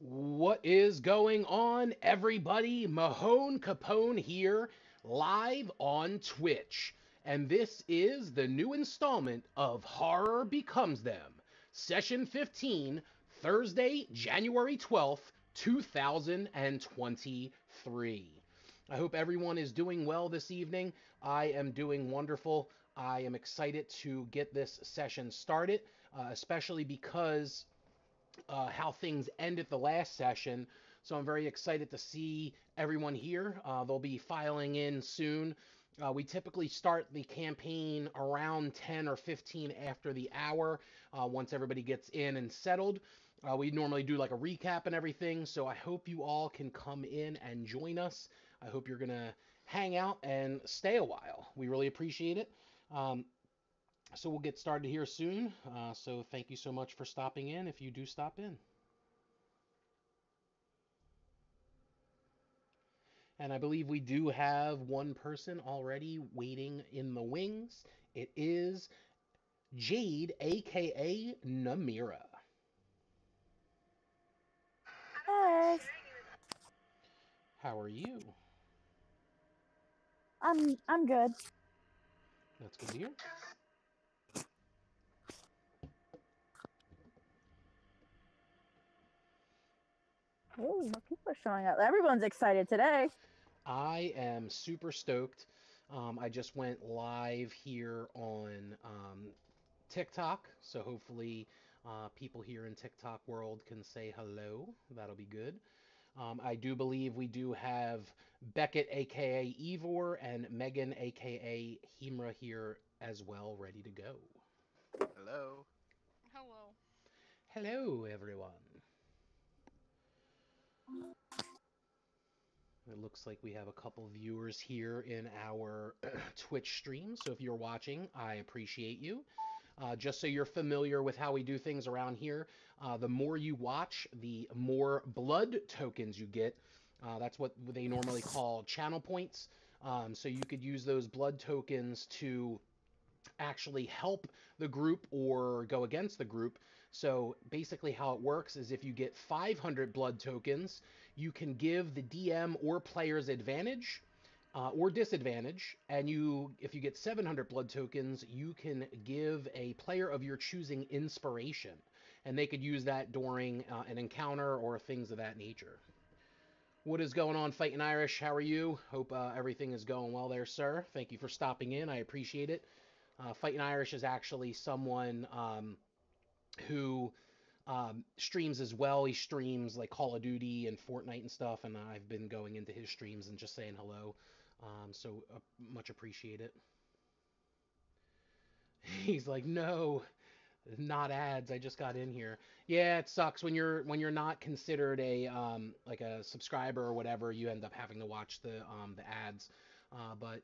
What is going on, everybody? Mahone Capone here, live on Twitch. And this is the new installment of Horror Becomes Them, Session 15, Thursday, January 12th, 2023. I hope everyone is doing well this evening. I am doing wonderful. I am excited to get this session started, especially because how things ended the last session. So I'm very excited to see everyone here. They'll be filing in soon. We typically start the campaign around 10 or 15 after the hour once everybody gets in and settled. We normally do like a recap and everything. So I hope you all can come in and join us. I hope you're going to hang out and stay a while. We really appreciate it. Um, so we'll get started here soon. So thank you so much for stopping in if you do stop in. And I believe we do have one person already waiting in the wings. It is Jade, aka Namira. Hey, How are you? I'm good. That's good to hear. Ooh, more people are showing up. Everyone's excited today. I am super stoked. I just went live here on TikTok, so hopefully people here in TikTok world can say hello. That'll be good. I do believe we do have Beckett, aka Evor, and Megan, aka Himra, here as well, ready to go. Hello. Hello. Hello, everyone. It looks like we have a couple viewers here in our Twitch stream. So if you're watching, I appreciate you. Just so you're familiar with how we do things around here, the more you watch, the more blood tokens you get. That's what they normally call channel points. So you could use those blood tokens to actually help the group or go against the group. So basically, how it works is if you get 500 blood tokens, you can give the DM or players advantage or disadvantage. And if you get 700 blood tokens, you can give a player of your choosing inspiration, and they could use that during an encounter or things of that nature. What is going on, Fighting Irish? How are you? Hope everything is going well there, sir. Thank you for stopping in. I appreciate it. Fighting Irish is actually someone who streams as well. He streams like Call of Duty and Fortnite and stuff, and I've been going into his streams and just saying hello. So much appreciate it. He's like, no, not ads. I just got in here. Yeah, it sucks when you're not considered a like a subscriber or whatever. You end up having to watch the ads. But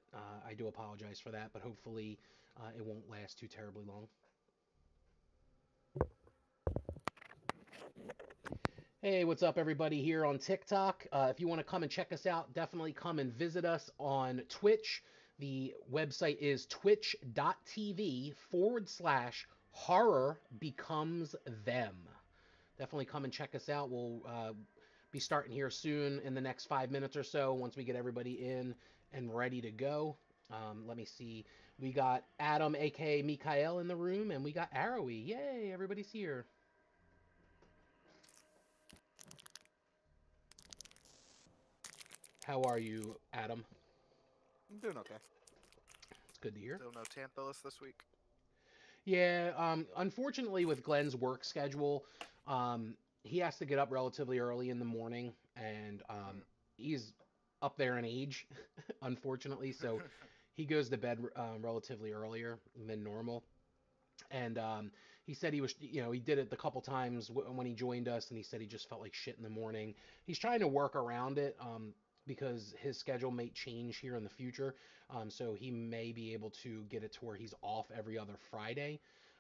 I do apologize for that. But hopefully, it won't last too terribly long. Hey, what's up, everybody here on TikTok? If you want to come and check us out, definitely come and visit us on Twitch. The website is twitch.tv/ horror becomes them. Definitely come and check us out. We'll be starting here soon in the next 5 minutes or so once we get everybody in and ready to go. Let me see. We got Adam, aka Mikael, in the room, and we got Arrowy. Yay, everybody's here. How are you, Adam? I'm doing okay. It's good to hear. Still no Tantalus this week. Yeah, unfortunately, with Glenn's work schedule, he has to get up relatively early in the morning, and Mm. he's up there in age, unfortunately. So he goes to bed relatively earlier than normal. And he said he was, he did it the couple times when he joined us, and he said he just felt like shit in the morning. He's trying to work around it because his schedule may change here in the future. So he may be able to get it to where he's off every other Friday.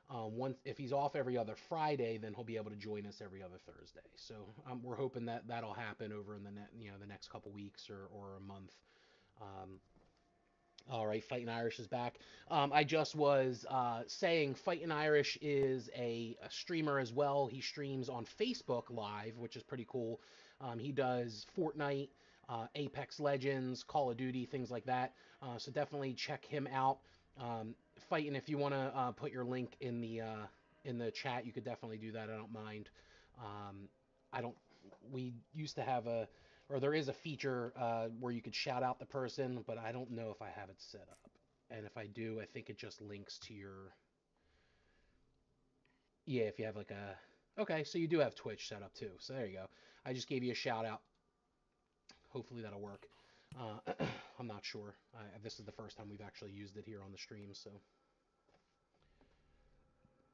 Once if he's off every other Friday, then he'll be able to join us every other Thursday. So we're hoping that that'll happen over in the the next couple weeks or a month. Um, All right, Fighting Irish is back. I just was saying Fighting Irish is a streamer as well. He streams on Facebook Live, which is pretty cool. He does Fortnite, Apex Legends, Call of Duty, things like that. So definitely check him out. Fighting, if you want to put your link in the chat, you could definitely do that. I don't mind. I don't. We used to have a or there is a feature where you could shout out the person, but I don't know if I have it set up. And if I do, I think it just links to your. Yeah, if you have like a. Okay, so you do have Twitch set up too. So there you go. I just gave you a shout out. Hopefully that'll work. I'm not sure. This is the first time we've actually used it here on the stream, so.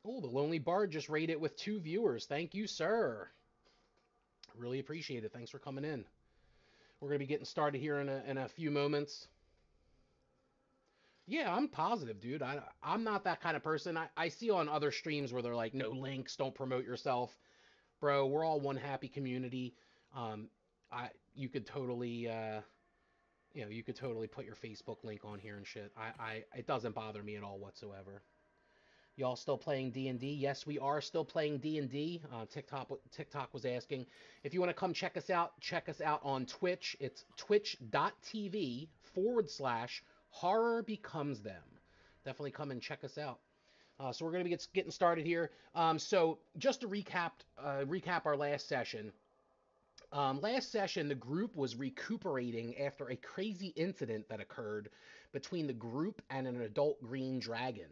Oh, the Lonely Bard just rated it with 2 viewers. Thank you, sir. Really appreciate it. Thanks for coming in. We're going to be getting started here in a few moments. Yeah, I'm positive, dude. I'm not that kind of person. I see on other streams where they're like, no links, don't promote yourself. Bro, we're all one happy community. Um, you could totally, you could totally put your Facebook link on here and shit. It doesn't bother me at all whatsoever. Y'all still playing D&D? Yes, we are still playing D&D. TikTok was asking. If you want to come check us out on Twitch. It's twitch.tv/horror becomes them. Definitely come and check us out. So we're going to be getting started here. So just to recap our last session. Last session, the group was recuperating after a crazy incident that occurred between the group and an adult green dragon,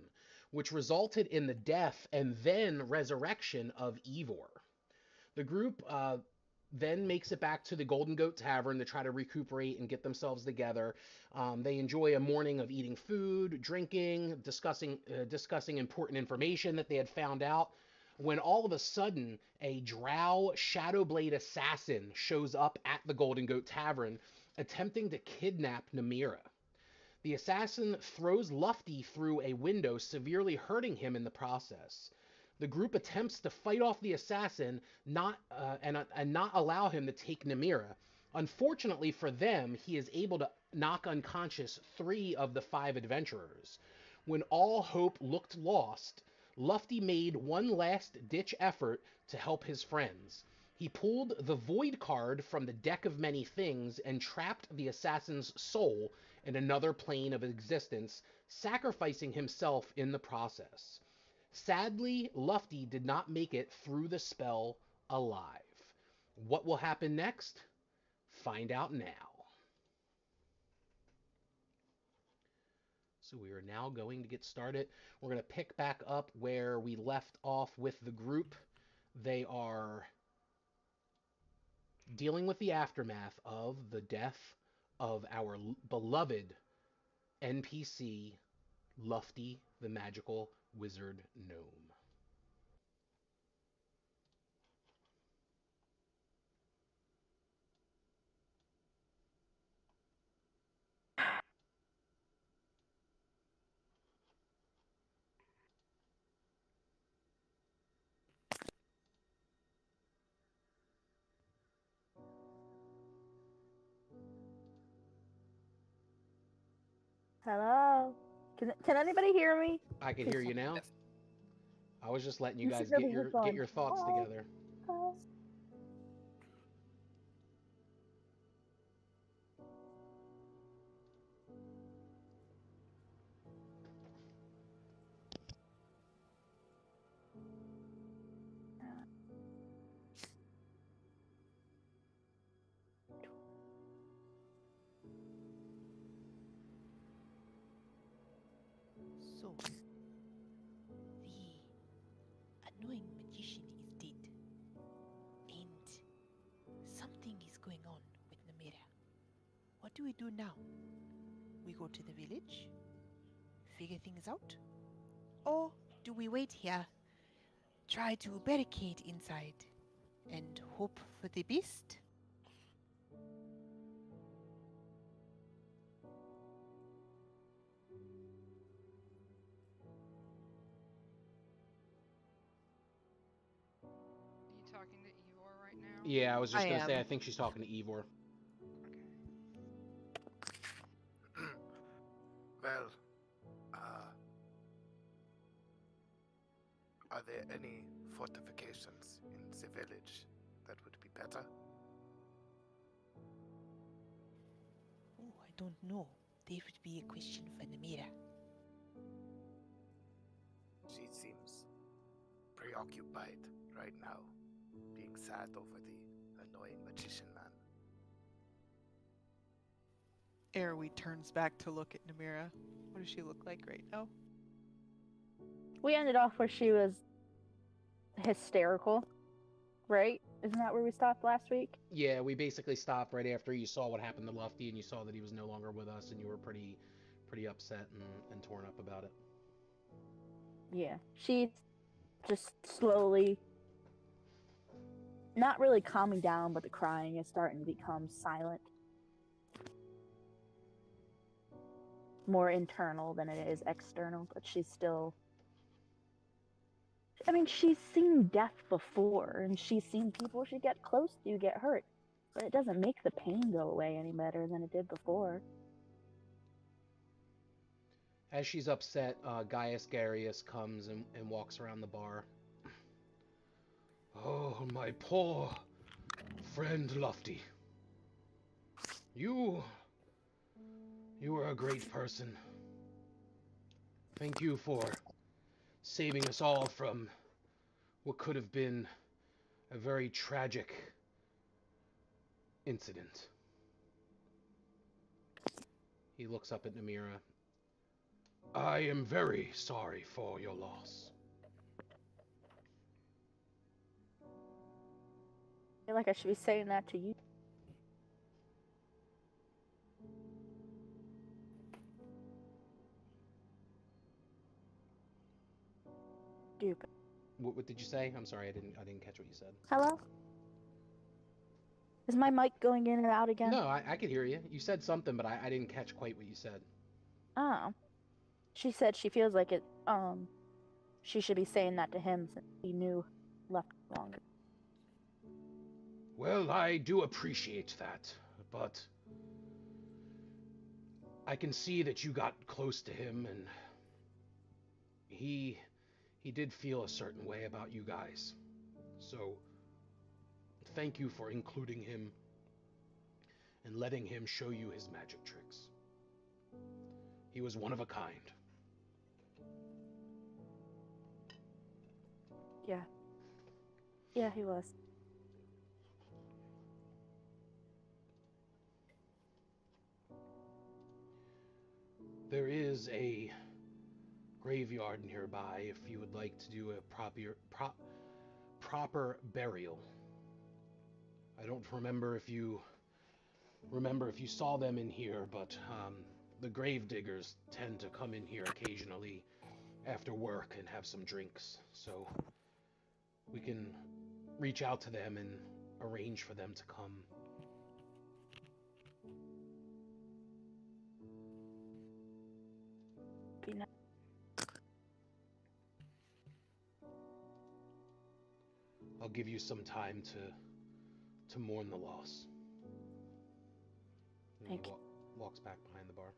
which resulted in the death and then resurrection of Ivor. The group then makes it back to the Golden Goat Tavern to try to recuperate and get themselves together. They enjoy a morning of eating food, drinking, discussing important information that they had found out, when all of a sudden a drow Shadowblade assassin shows up at the Golden Goat Tavern attempting to kidnap Namira. The assassin throws Lufty through a window, severely hurting him in the process. The group attempts to fight off the assassin, and not allow him to take Namira. Unfortunately for them, he is able to knock unconscious 3 of the 5 adventurers. When all hope looked lost, Lufty made one last-ditch effort to help his friends. He pulled the Void card from the Deck of Many Things and trapped the assassin's soul in another plane of existence, sacrificing himself in the process. Sadly, Lufty did not make it through the spell alive. What will happen next? Find out now. So we are now going to get started. We're going to pick back up where we left off with the group. They are dealing with the aftermath of the death of our beloved NPC, Lufty the Magical Wizard Gnome. Hello. Can anybody hear me? I can hear you now. Yes. I was just letting you You guys should get really your just go on. thoughts Oh. together. Oh. So, the annoying magician is dead, and something is going on with Namira. What do we do now? We go to the village, figure things out, or do we wait here, try to barricade inside, and hope for the best? You talking to Ivor right now? Yeah, I was just I going to say, am. I think she's talking to Ivor. Okay. Well, are there any fortifications in the village that would be better? Oh, I don't know. That would be a question for Namira. She seems preoccupied right now, being sad over the annoying magician man. Arrowweed turns back to look at Namira. What does she look like right now? We ended off where she was hysterical, right? Isn't that where we stopped last week? Yeah, we basically stopped right after you saw what happened to Lufty and you saw that he was no longer with us and you were pretty upset and torn up about it. Yeah. She's just slowly, not really calming down, but the crying is starting to become silent. More internal than it is external, but she's still... I mean, she's seen death before, and she's seen people she get close to get hurt, but it doesn't make the pain go away any better than it did before. As she's upset, Gaius Garius comes and walks around the bar. Oh, my poor friend Lufty. You were a great person. Thank you for saving us all from what could have been a very tragic incident. He looks up at Namira. I am very sorry for your loss. I feel like I should be saying that to you. Stupid. What did you say? I'm sorry, I didn't catch what you said. Hello? Is my mic going in and out again? No, I could hear you. You said something, but I didn't catch quite what you said. Oh. She said she feels like it, she should be saying that to him since he knew left longer. Well, I do appreciate that, but I can see that you got close to him, and he did feel a certain way about you guys. So, thank you for including him and letting him show you his magic tricks. He was one of a kind. Yeah. Yeah, he was. There is a graveyard nearby if you would like to do a proper burial. I don't remember if you saw them in here, but the grave diggers tend to come in here occasionally after work and have some drinks. So we can reach out to them and arrange for them to come. Be nice. I'll give you some time to mourn the loss. And Thank he you. walks back behind the bar.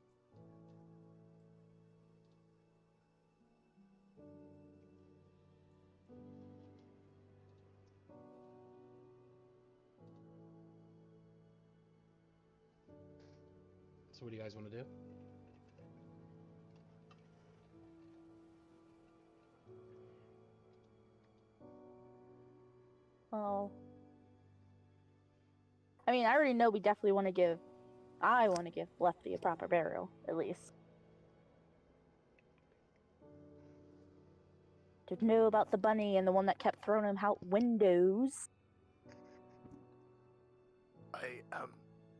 So what do you guys want to do? Oh. I mean, I already know we definitely want to give... I want to give Lefty a proper burial, at least. To know about the bunny and the one that kept throwing him out windows. I am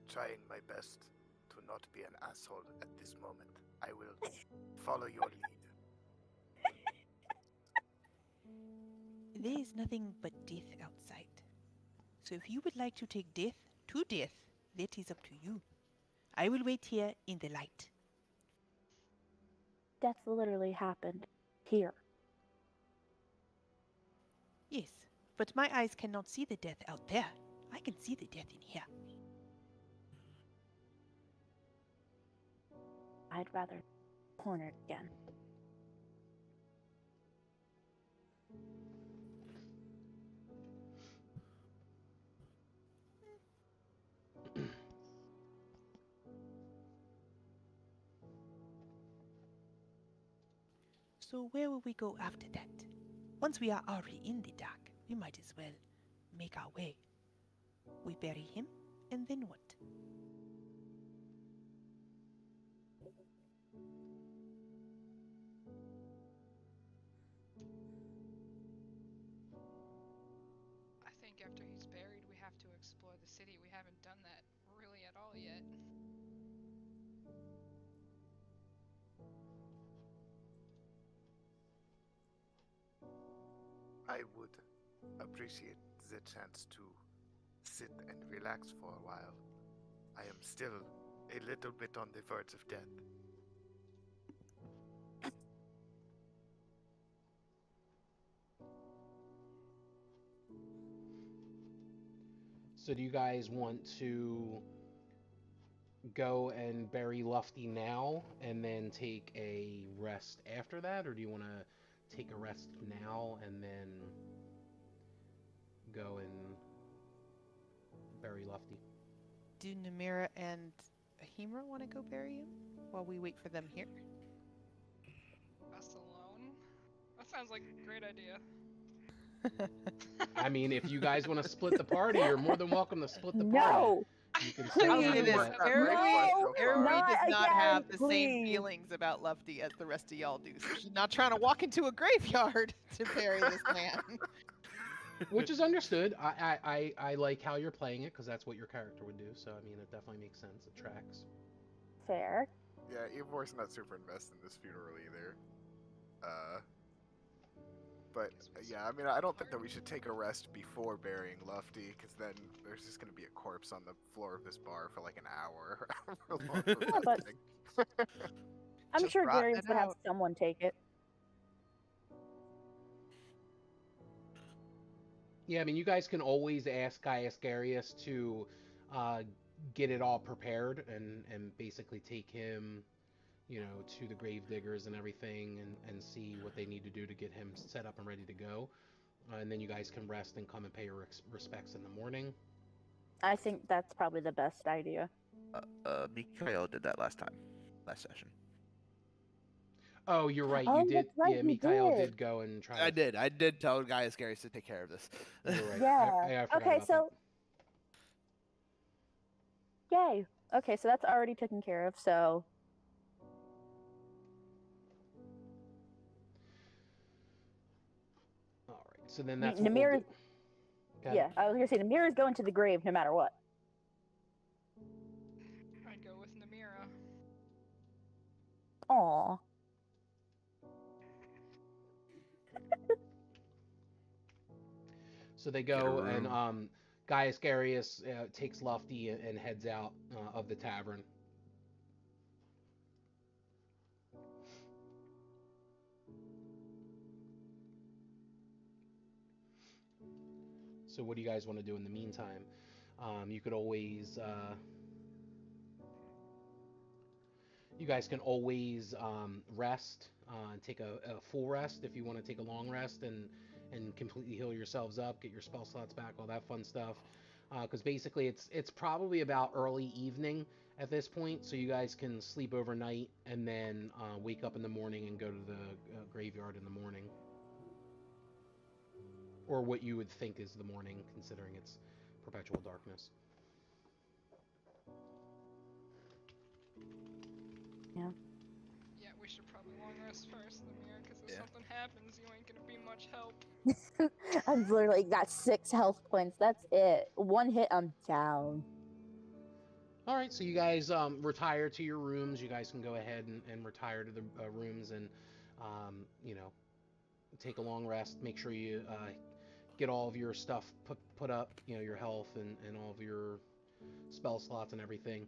trying my best to not be an asshole at this moment. I will follow your lead. There is nothing but death outside. So if you would like to take death to death, that is up to you. I will wait here in the light. Death literally happened here. Yes, but my eyes cannot see the death out there. I can see the death in here. I'd rather... Cornered again. So where will we go after that? Once we are already in the dark, we might as well make our way. We bury him, and then what? I think after he's buried, we have to explore the city. We haven't done that really at all yet. I would appreciate the chance to sit and relax for a while. I am still a little bit on the verge of death. So do you guys want to go and bury Lufty now and then take a rest after that, or do you want to take a rest now and then go and bury Lufty? Do Namira and Ahimra want to go bury him while we wait for them here? Us alone? That sounds like a great idea. I mean, if you guys want to split the party, you're more than welcome to split the party. No! You can stay I'll in say the this, room. No, Erwi not does not again, have the same please. feelings about Lufty as the rest of y'all do. So she's not trying to walk into a graveyard to bury this man. Which is understood. I like how you're playing it because that's what your character would do. So I mean, it definitely makes sense. It tracks. Fair. Yeah, Evor's not super invested in this funeral either. But yeah, I mean, I don't think that we should take a rest before burying Lufty, because then there's just gonna be a corpse on the floor of this bar for like an hour. Yeah, but I'm Just sure rot Darius it would have out. someone take it. Yeah, I mean, you guys can always ask Gaius Garius to get it all prepared and basically take him, you know, to the grave diggers and everything and see what they need to do to get him set up and ready to go. And then you guys can rest and come and pay your respects in the morning. I think that's probably the best idea. Mikhail did that last session. Oh, you're right. Oh, You did. that's right, Yeah, you Mikhail did. did go and try. I did tell Gaius Garius to take care of this. You're right. Yeah. I forgot Okay, about so yay. Okay, so that's already taken care of. So that. All right. So then that's what Namir. we'll do. Go ahead. Yeah, I was gonna say Namira's going to the grave no matter what. I'd go with Namira. Aw. So they Get a go and room. Gaius Garius takes Lufty and heads out of the tavern. So what do you guys want to do in the meantime? You could always, you guys can always rest and take a full rest if you want to take a long rest and completely heal yourselves up, get your spell slots back, all that fun stuff. Because basically it's probably about early evening at this point, so you guys can sleep overnight and then wake up in the morning and go to the graveyard in the morning. Or what you would think is the morning, considering it's perpetual darkness. Yeah. Yeah, we should probably long rest first, Namira, because if Yeah. something happens, you ain't gonna be much help. I've literally got 6 health points. That's it. One hit, I'm down. All right, so you guys retire to your rooms. You guys can go ahead and retire to the rooms and, you know, take a long rest. Make sure you get all of your stuff put up, you know, your health and all of your spell slots and everything.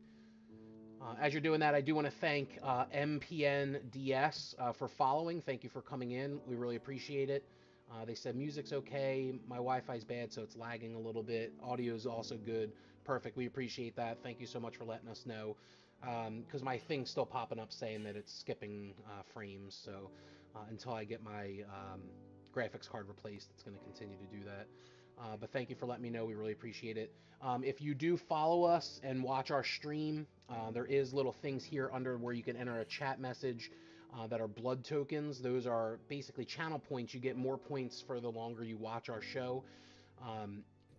As you're doing that, I do want to thank MPNDS for following. Thank you for coming in. We really appreciate it. They said music's okay. My Wi-Fi's bad, so it's lagging a little bit. Audio's also good. Perfect. We appreciate that. Thank you so much for letting us know. because my thing's still popping up saying that it's skipping frames. So until I get my graphics card replaced, it's going to continue to do that. But thank you for letting me know. We really appreciate it. If you do follow us and watch our stream, there is little things here under where you can enter a chat message that are blood tokens. Those are basically channel points. You get more points for the longer you watch our show.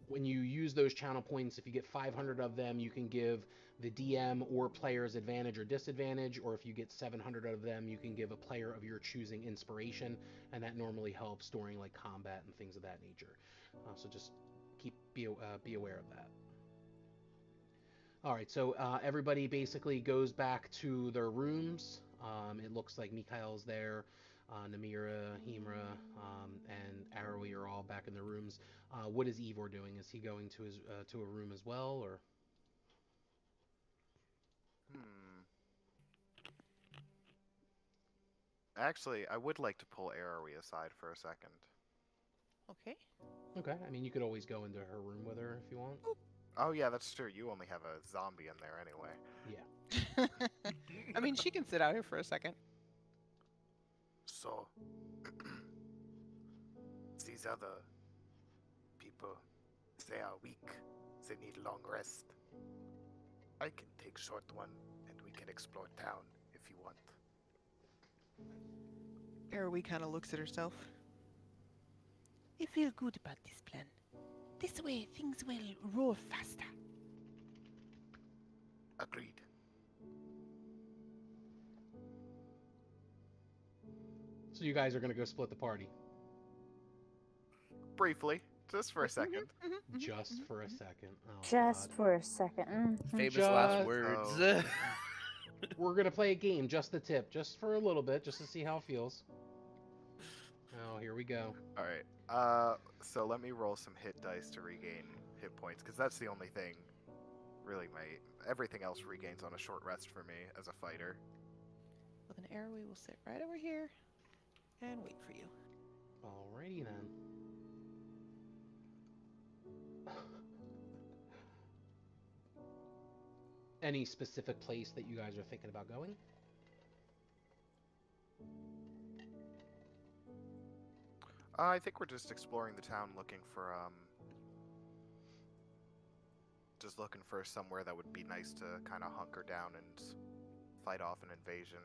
When you use those channel points, if you get 500 of them, you can give the DM or players advantage or disadvantage, or if you get 700 of them, you can give a player of your choosing inspiration, and that normally helps during like combat and things of that nature. So just be aware of that. All right, so everybody basically goes back to their rooms. It looks like Mikhail's there. Namira, Himra, and Arawi are all back in their rooms. What is Ivor doing? Is he going to his to a room as well, or? Actually, I would like to pull Arawi aside for a second. Okay. Okay, I mean you could always go into her room with her if you want. Oh yeah, that's true. You only have a zombie in there anyway. Yeah. I mean, she can sit out here for a second. So, these other people, they are weak. They need long rest. I can take short one, and we can explore town if you want. Arawi kind of looks at herself. I feel good about this plan. This way, things will roll faster. Agreed. So you guys are gonna go split the party. Briefly, just for a second. Just for a second. Oh, Just God. for a second. Famous Just- last words. Oh. We're gonna play a game, just the tip, just for a little bit, just to see how it feels. Oh, here we go. All right. So let me roll some hit dice to regain hit points, because that's the only thing. Really, everything else regains on a short rest for me as a fighter. Well, then Arawi will sit right over here and wait for you. Alrighty then. Any specific place that you guys are thinking about going? I think we're just exploring the town, looking for just looking for somewhere that would be nice to kind of hunker down and fight off an invasion.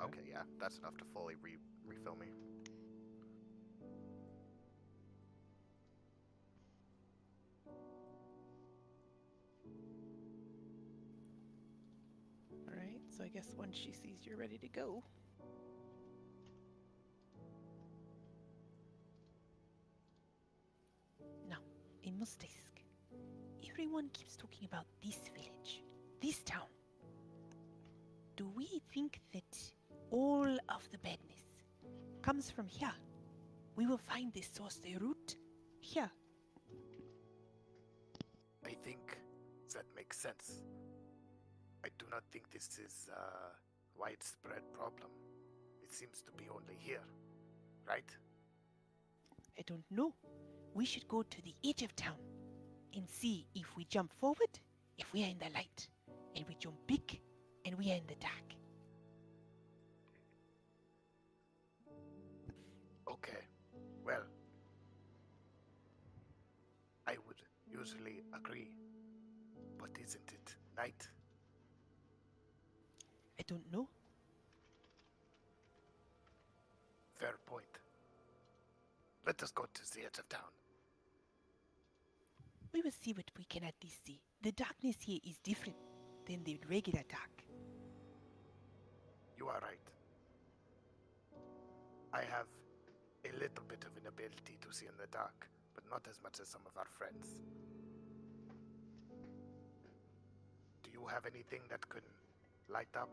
Okay, yeah, that's enough to fully refill me. Alright, so I guess once she sees you're ready to go. Now, I must ask. Everyone keeps talking about this village, this town. Do we think that all of the badness comes from here? We will find the source, the root, here. I think that makes sense. I do not think this is a widespread problem. It seems to be only here, right? I don't know. We should go to the edge of town and see if we jump forward, if we are in the light, and we jump big, and we are in the dark. Okay, well, I would usually agree, but isn't it night? I don't know. Fair point. Let us go to the edge of town. We will see what we can at least see. The darkness here is different than the regular dark. You are right. I have a little bit of an ability to see in the dark, but not as much as some of our friends. Do you have anything that can light up?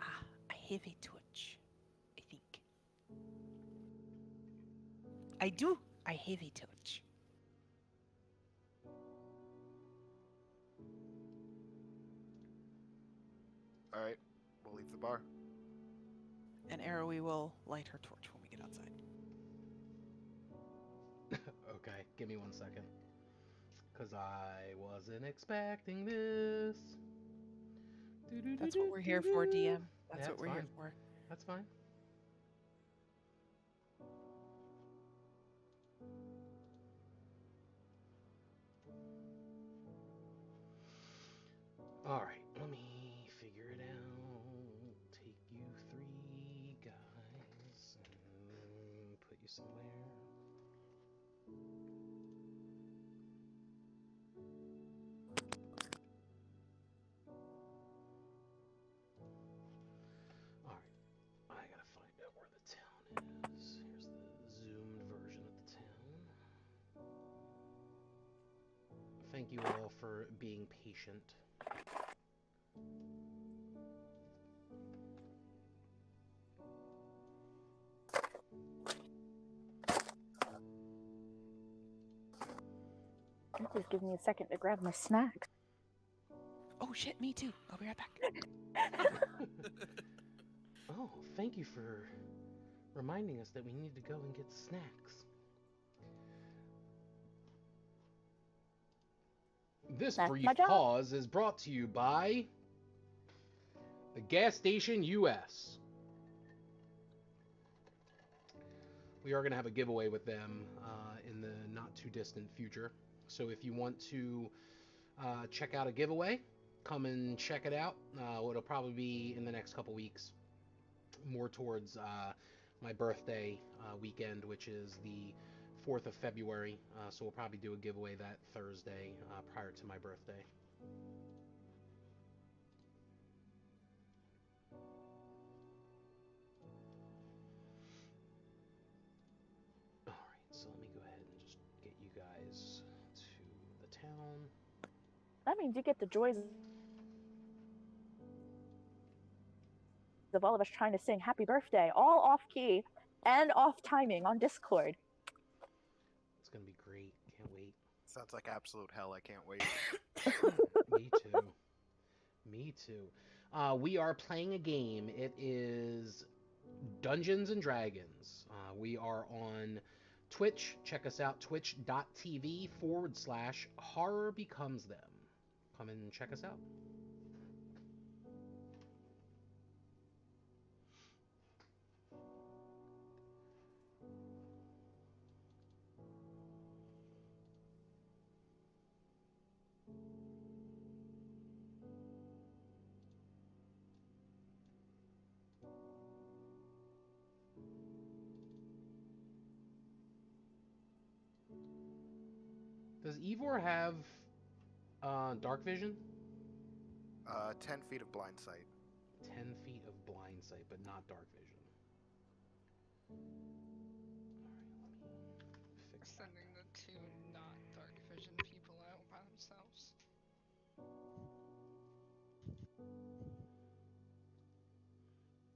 Ah, I have a torch, I think. I do. I have a torch. All right, we'll leave the bar. And Arawi will light her torch when we get outside. Okay, give me 1 second. 'Cause I wasn't expecting this. That's what we're here for, DM. That's what That's we're here fine. for. That's fine. All right, let me figure it out. Take you 3 guys and put you somewhere. All right, I gotta find out where the town is. Here's the zoomed version of the town. Thank you all for being patient. Just give me a second to grab my snacks. Oh shit, me too. I'll be right back. Oh, thank you for reminding us that we need to go and get snacks. This That's brief my job. pause is brought to you by the Gas Station US. We are going to have a giveaway with them in the not too distant future. So if you want to check out a giveaway, come and check it out. It'll probably be in the next couple weeks, more towards my birthday weekend, which is the 4th of February. So we'll probably do a giveaway that Thursday prior to my birthday. All right, so let me go ahead and just get you guys to the town. That means you get the joys of all of us trying to sing happy birthday, all off key and off timing on Discord. It's going to be great. Can't wait. Sounds like absolute hell. I can't wait. Me too. Me too. We are playing a game. It is Dungeons and Dragons. We are on Twitch. Check us out, twitch.tv/horror becomes them. Come and check us out. Does Ivor have dark vision? 10 feet of blind sight. 10 feet of blind sight, but not dark vision. Alright, let me fix that. Sending the 2 not dark vision people out by themselves.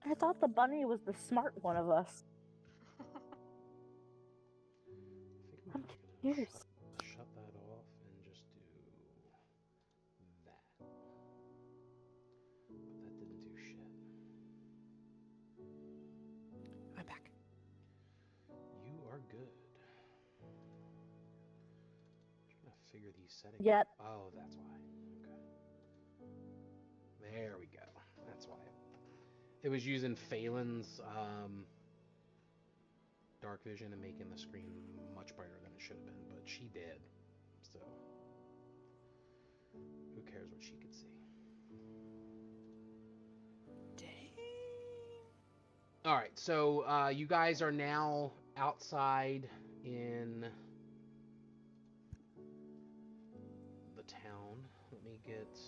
I thought the bunny was the smart one of us. I think I'm I'm gonna confused. shut that off and just do that. But that didn't do shit. I'm back. You are good. Trying to figure these settings. Yet. Oh, that's why. Okay. There we go. That's why. It was using Phelan's dark vision and making the screen much brighter than it should have been, but she did. So who cares what she could see? Dang. All right, so you guys are now outside in the town. Let me get.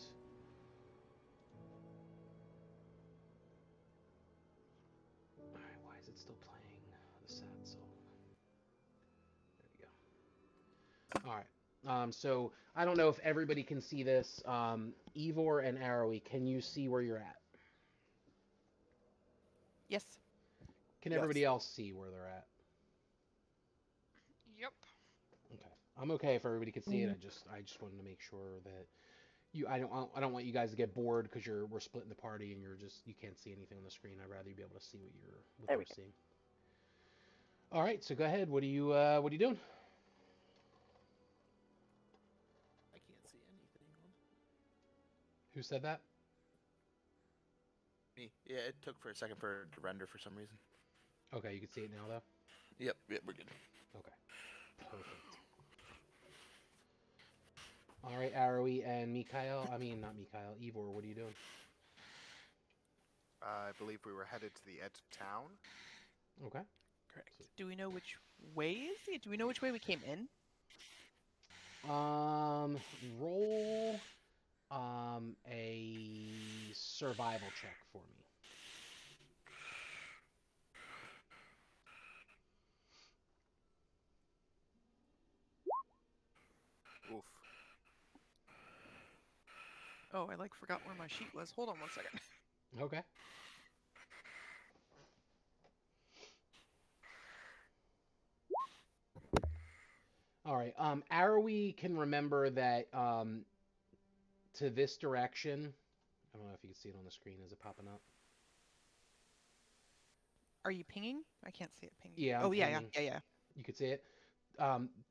All right, why is it still playing the sad song? There we go. All right. So I don't know if everybody can see this. Ivor and Arrowy, can you see where you're at? Yes. Can Yes. everybody else see where they're at? Yep. Okay. I'm okay if everybody can see it. I just wanted to make sure that I don't want you guys to get bored because we're splitting the party and you can't see anything on the screen. I'd rather you be able to see what you're seeing. All right, so go ahead. What are you doing? Who said that? Me. Yeah, it took for a second for it to render for some reason. Okay, you can see it now though. Yep, we're good. Okay, perfect. All right, Arrowy and Mikhail. I mean, not Mikhail. Ivor, what are you doing? I believe we were headed to the edge of town. Okay. Correct. Do we know which way is it? Do we know which way we came in? Roll a survival check for me. Oof. Oh, I forgot where my sheet was. Hold on one second. Okay. All right. Arrowy can remember that to this direction. I don't know if you can see it on the screen. Is it popping up? Are you pinging? I can't see it pinging. Yeah, I'm Oh, yeah, pinging. yeah. You could see it.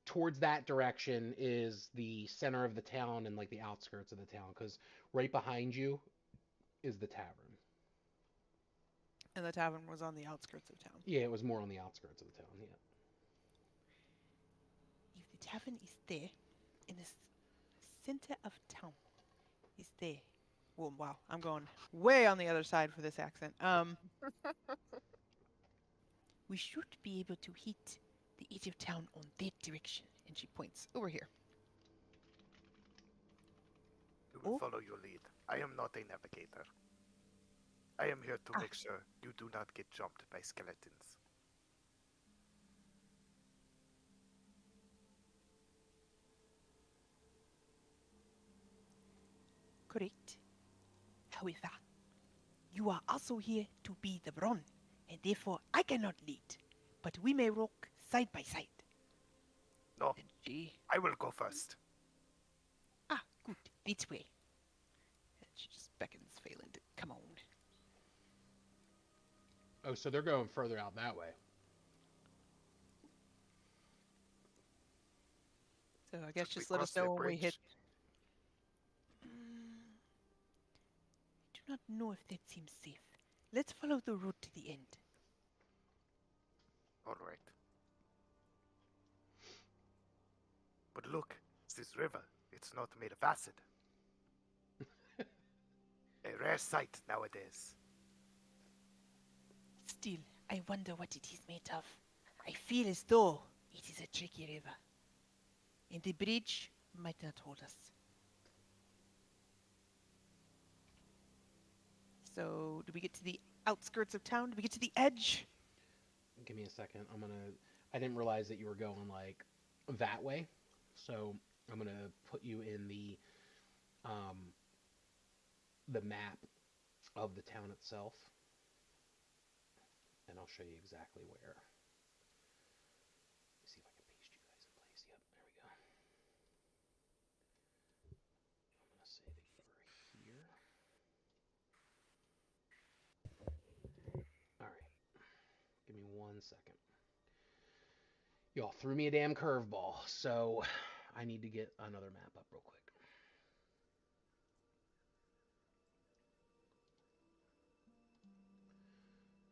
Towards that direction is the center of the town and like the outskirts of the town, because right behind you is the tavern. And the tavern was on the outskirts of town. Yeah, it was more on the outskirts of the town. Yeah. If the tavern is there, in the center of town, is there. Well, wow, I'm going way on the other side for this accent. We should be able to hit the edge of town on that direction. And she points over here. We will Oh. follow your lead. I am not a navigator. I am here to Ah. make sure you do not get jumped by skeletons. Correct. However, you are also here to be the Bron, and therefore I cannot lead. But we may walk side by side. No, And she, I will go first. Ah, good. This way. and she just beckons Phelan to come on. Oh, so they're going further out that way. So I guess Should we just let cross us the know when we bridge? hit. I do not know if that seems safe. Let's follow the road to the end. All right. But look, this river, it's not made of acid. A rare sight nowadays. Still, I wonder what it is made of. I feel as though it is a tricky river. And the bridge might not hold us. So, do we get to the outskirts of town? Do we get to the edge? Give me a second. I didn't realize that you were going like that way. So I'm gonna put you in the map of the town itself. And I'll show you exactly where. Let me see if I can paste you guys in place. Yep, there we go. I'm gonna say that you were here. Alright. Give me 1 second. Y'all threw me a damn curveball, so I need to get another map up real quick.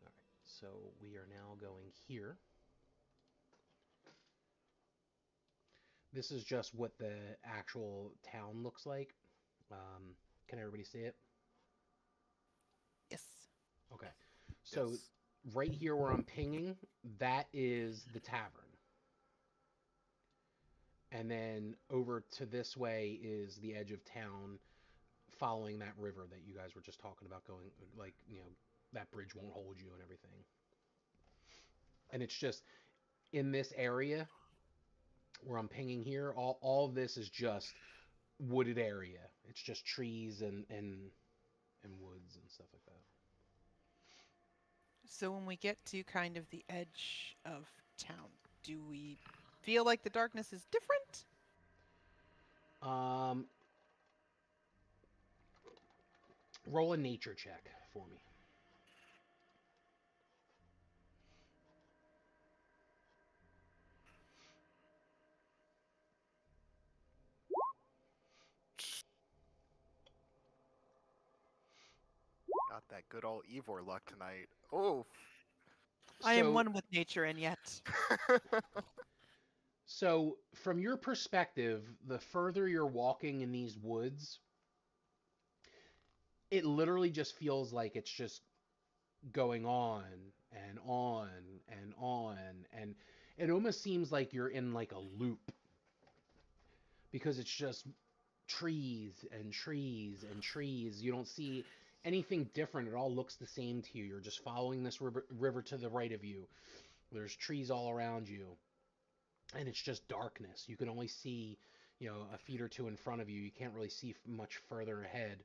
Alright, so we are now going here. This is just what the actual town looks like. Can everybody see it? Yes. Okay. So Yes. right here where I'm pinging, that is the tavern. And then over to this way is the edge of town following that river that you guys were just talking about going, like, that bridge won't hold you and everything. And it's just in this area where I'm pinging here, all of this is just wooded area. It's just trees and woods and stuff like that. So when we get to kind of the edge of town, do we feel like the darkness is different? Roll a nature check for me. That good old Evor luck tonight. Oh. I am So- one with nature, and yet. So, from your perspective, the further you're walking in these woods, it literally just feels like it's just going on and on and on, and it almost seems like you're in like a loop because it's just trees and trees and trees. You don't see anything different. It all looks the same to you. You're just following this river to the right of you. There's trees all around you, and it's just darkness. You can only see, a feet or two in front of you. You can't really see much further ahead,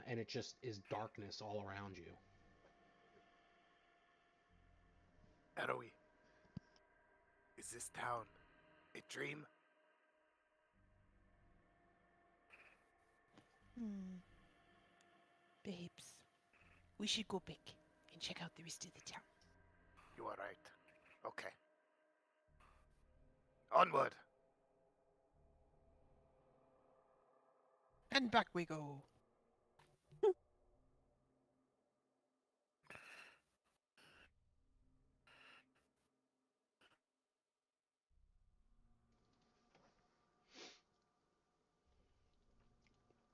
and it just is darkness all around you. Eroe, is this town a dream? Babes, we should go back and check out the rest of the town. You are right. Okay. Onward! And back we go.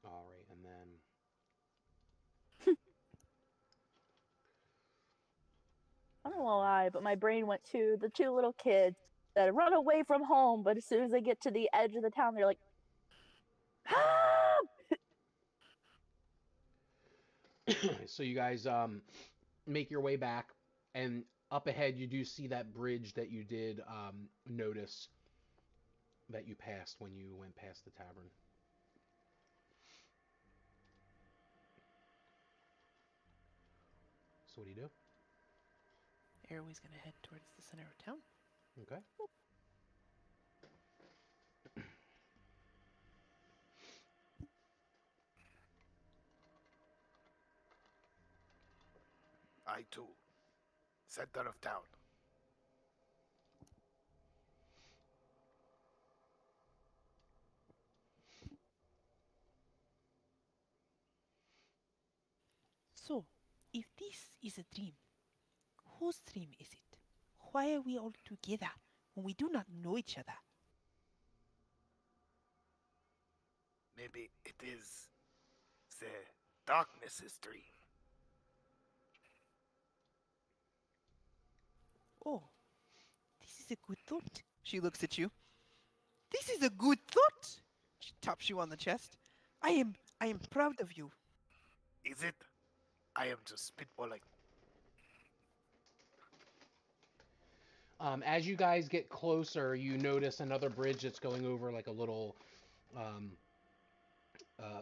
All right, and then I don't know why, but my brain went to the two little kids that run away from home, but as soon as they get to the edge of the town, they're like, help! so you guys make your way back, and up ahead you do see that bridge that you did notice that you passed when you went past the tavern. So what do you do? Airway's gonna head towards the center of town. Okay. I too. Center of town. So, if this is a dream, whose dream is it? Why are we all together when we do not know each other? Maybe it is the darkness's dream. Oh, this is a good thought. She looks at you. This is a good thought. She taps you on the chest. I am proud of you. Is it? I am just spitballing. As you guys get closer, you notice another bridge that's going over like a little,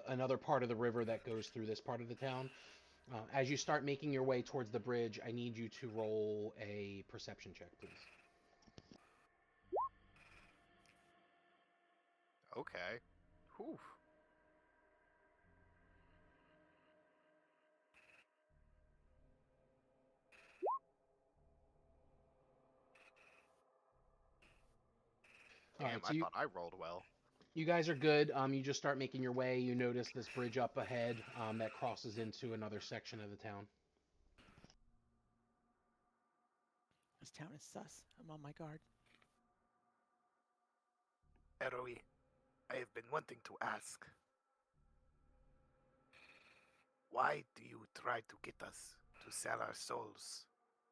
another part of the river that goes through this part of the town. As you start making your way towards the bridge, I need you to roll a perception check, please. Okay. Whew. All Damn, right, so I thought I rolled well. you guys are good. You just start making your way. You notice this bridge up ahead that crosses into another section of the town. This town is sus. I'm on my guard. Eroe, I have been wanting to ask. Why do you try to get us to sell our souls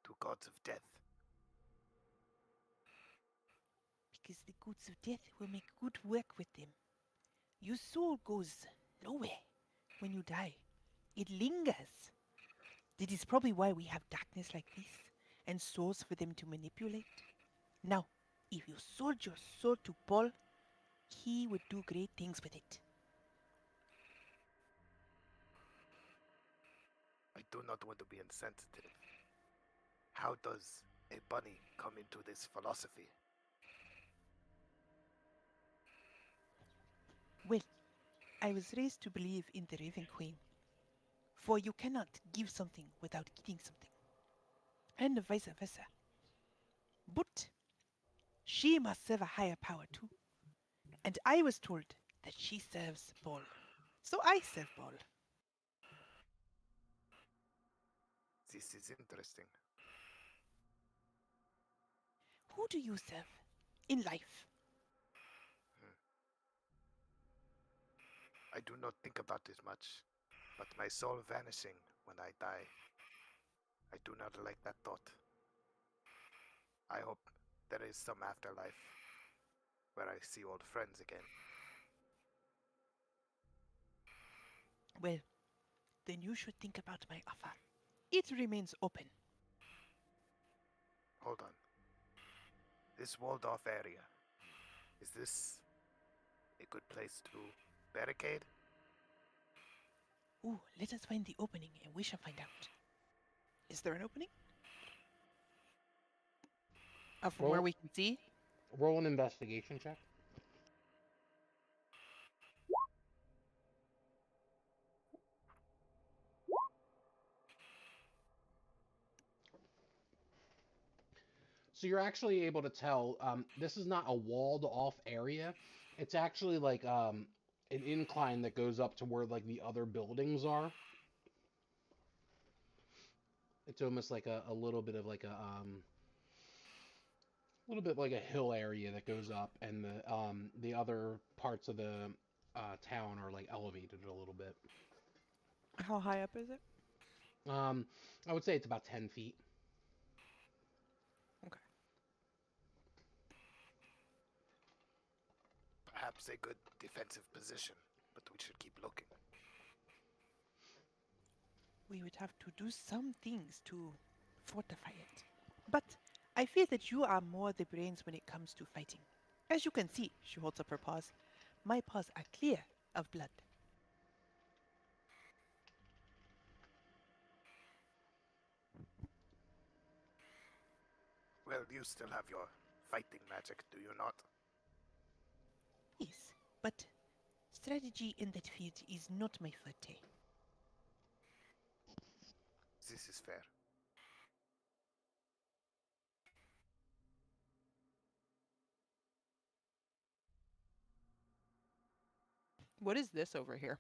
to gods of death? Because the goods of death will make good work with them. Your soul goes nowhere when you die. It lingers. That is probably why we have darkness like this and souls for them to manipulate. Now, if you sold your soul to Paul, he would do great things with it. I do not want to be insensitive. How does a bunny come into this philosophy? Well, I was raised to believe in the Raven Queen. For you cannot give something without getting something. And vice versa. But she must serve a higher power too. And I was told that she serves Paul. So I serve Paul. This is interesting. Who do you serve in life? I do not think about this much, but my soul vanishing when I die. I do not like that thought. I hope there is some afterlife where I see old friends again. Well, then you should think about my offer. It remains open. Hold on. This walled off area, is this a good place to barricade? Ooh, let us find the opening and we shall find out. Is there an opening? From where Roll, we can see? roll an investigation check. So you're actually able to tell this is not a walled off area. It's actually like an incline that goes up to where like the other buildings are. It's almost like a little bit of like a little bit like a hill area that goes up, and the other parts of the town are like elevated a little bit. How high up is it? I would say it's about 10 feet. Okay. Perhaps a good defensive position, but we should keep looking. We would have to do some things to fortify it. But I feel that you are more the brains when it comes to fighting. As you can see, she holds up her paws. My paws are clear of blood. Well, you still have your fighting magic, do you not? Yes, but strategy in that field is not my forte. This is fair. What is this over here?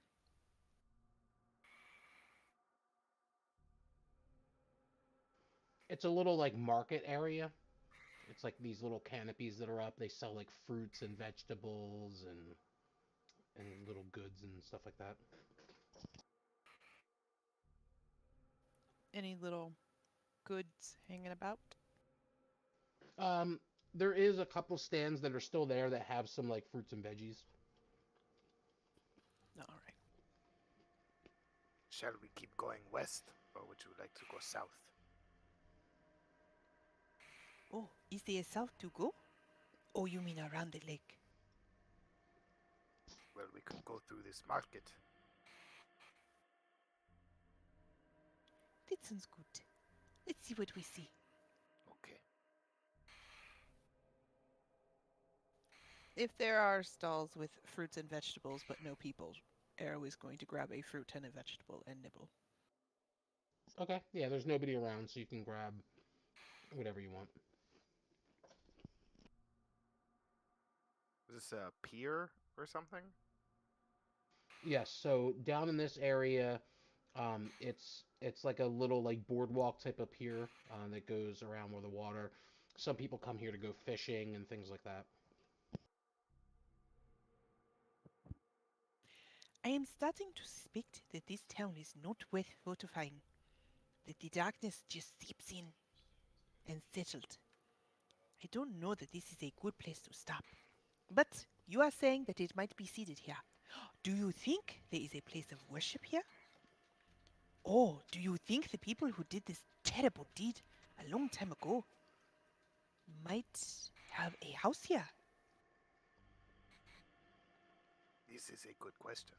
It's a little like market area. It's like these little canopies that are up. They sell like fruits and vegetables and little goods and stuff like that. Any little goods hanging about? Um, there is a couple stands that are still there that have some like fruits and veggies. All right. Shall we keep going west, or would you like to go south? Oh, is there south to go? Oh, you mean around the lake? Well, we could go through this market. That sounds good. Let's see what we see. Okay. If there are stalls with fruits and vegetables but no people, Arrow is going to grab a fruit and a vegetable and nibble. Okay, yeah, there's nobody around, so you can grab whatever you want. Is this a pier or something? Yes, so down in this area, it's like a little like boardwalk type of pier that goes around where the water. Some people come here to go fishing and things like that. I am starting to suspect that this town is not worth fortifying. That the darkness just seeps in and settled. I don't know that this is a good place to stop. But you are saying that it might be seated here. Do you think there is a place of worship here? Or do you think the people who did this terrible deed a long time ago might have a house here? This is a good question.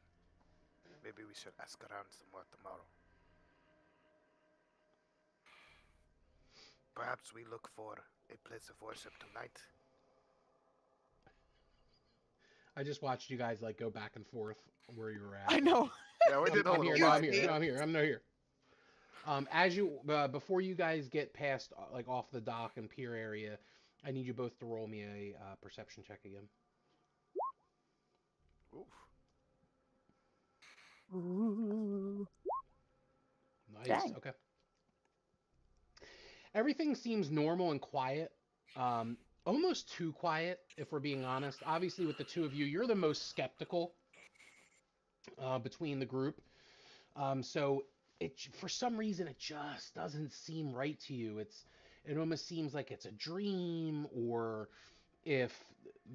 Maybe we should ask around some more tomorrow. Perhaps we look for a place of worship tonight. I just watched you guys like go back and forth where you were at. I know. Yeah, we did a I'm little here. No, I'm while. here. No, I'm here. I'm no here. As you before you guys get past like off the dock and pier area, I need you both to roll me a perception check again. Oof. Ooh. Nice. Dang. Okay. everything seems normal and quiet. Almost too quiet, if we're being honest. Obviously, with the two of you, you're the most skeptical between the group. So for some reason, it just doesn't seem right to you. It almost seems like it's a dream, or if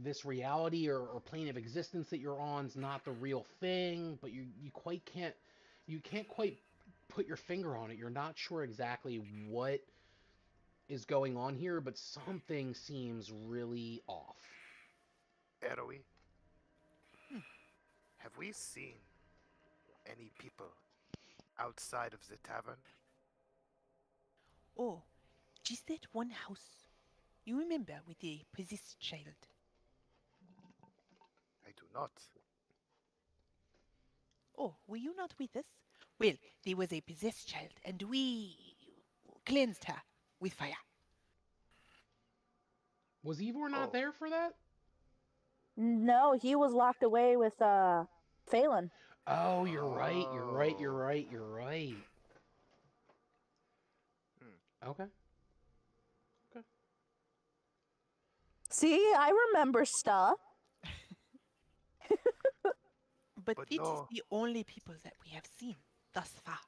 this reality or plane of existence that you're on is not the real thing, but you can't quite put your finger on it. You're not sure exactly what is going on here, but something seems really off. Eroe, Hmm. have we seen any people outside of the tavern? Oh, just that one house. You remember with the possessed child? I do not. Oh, were you not with us? Well, there was a possessed child, and we cleansed her with fire. Was Ivor not Oh. there for that? No, he was locked away with Phelan. Oh, you're right. You're right. You're Oh. right. You're right. Hmm. Okay. See, I remember stuff. But But it is no. the only people that we have seen thus far.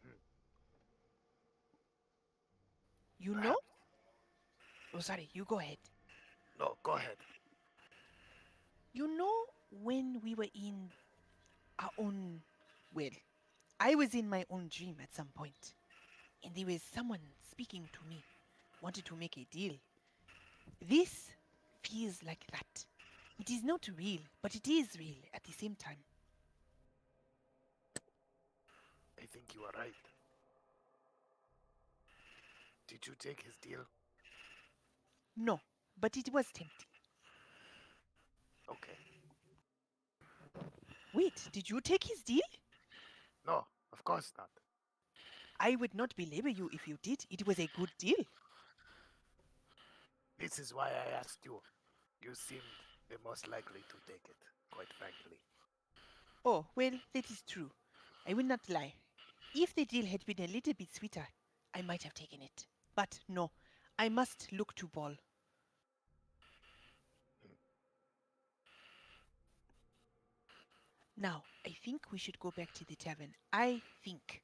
Hmm. You know? Perhaps. Oh, sorry, you go ahead. No, go ahead. You know when we were in our own, well, I was in my own dream at some point, and there was someone speaking to me, wanted to make a deal. This feels like that. It is not real, but it is real at the same time. I think you are right. Did you take his deal? No, but it was tempting. Okay. Wait, did you take his deal? No, of course not. I would not belabor you if you did. It was a good deal. This is why I asked you. You seemed the most likely to take it, quite frankly. Oh, well, that is true. I will not lie. If the deal had been a little bit sweeter, I might have taken it. But no, I must look to Ball. Now, I think we should go back to the tavern. I think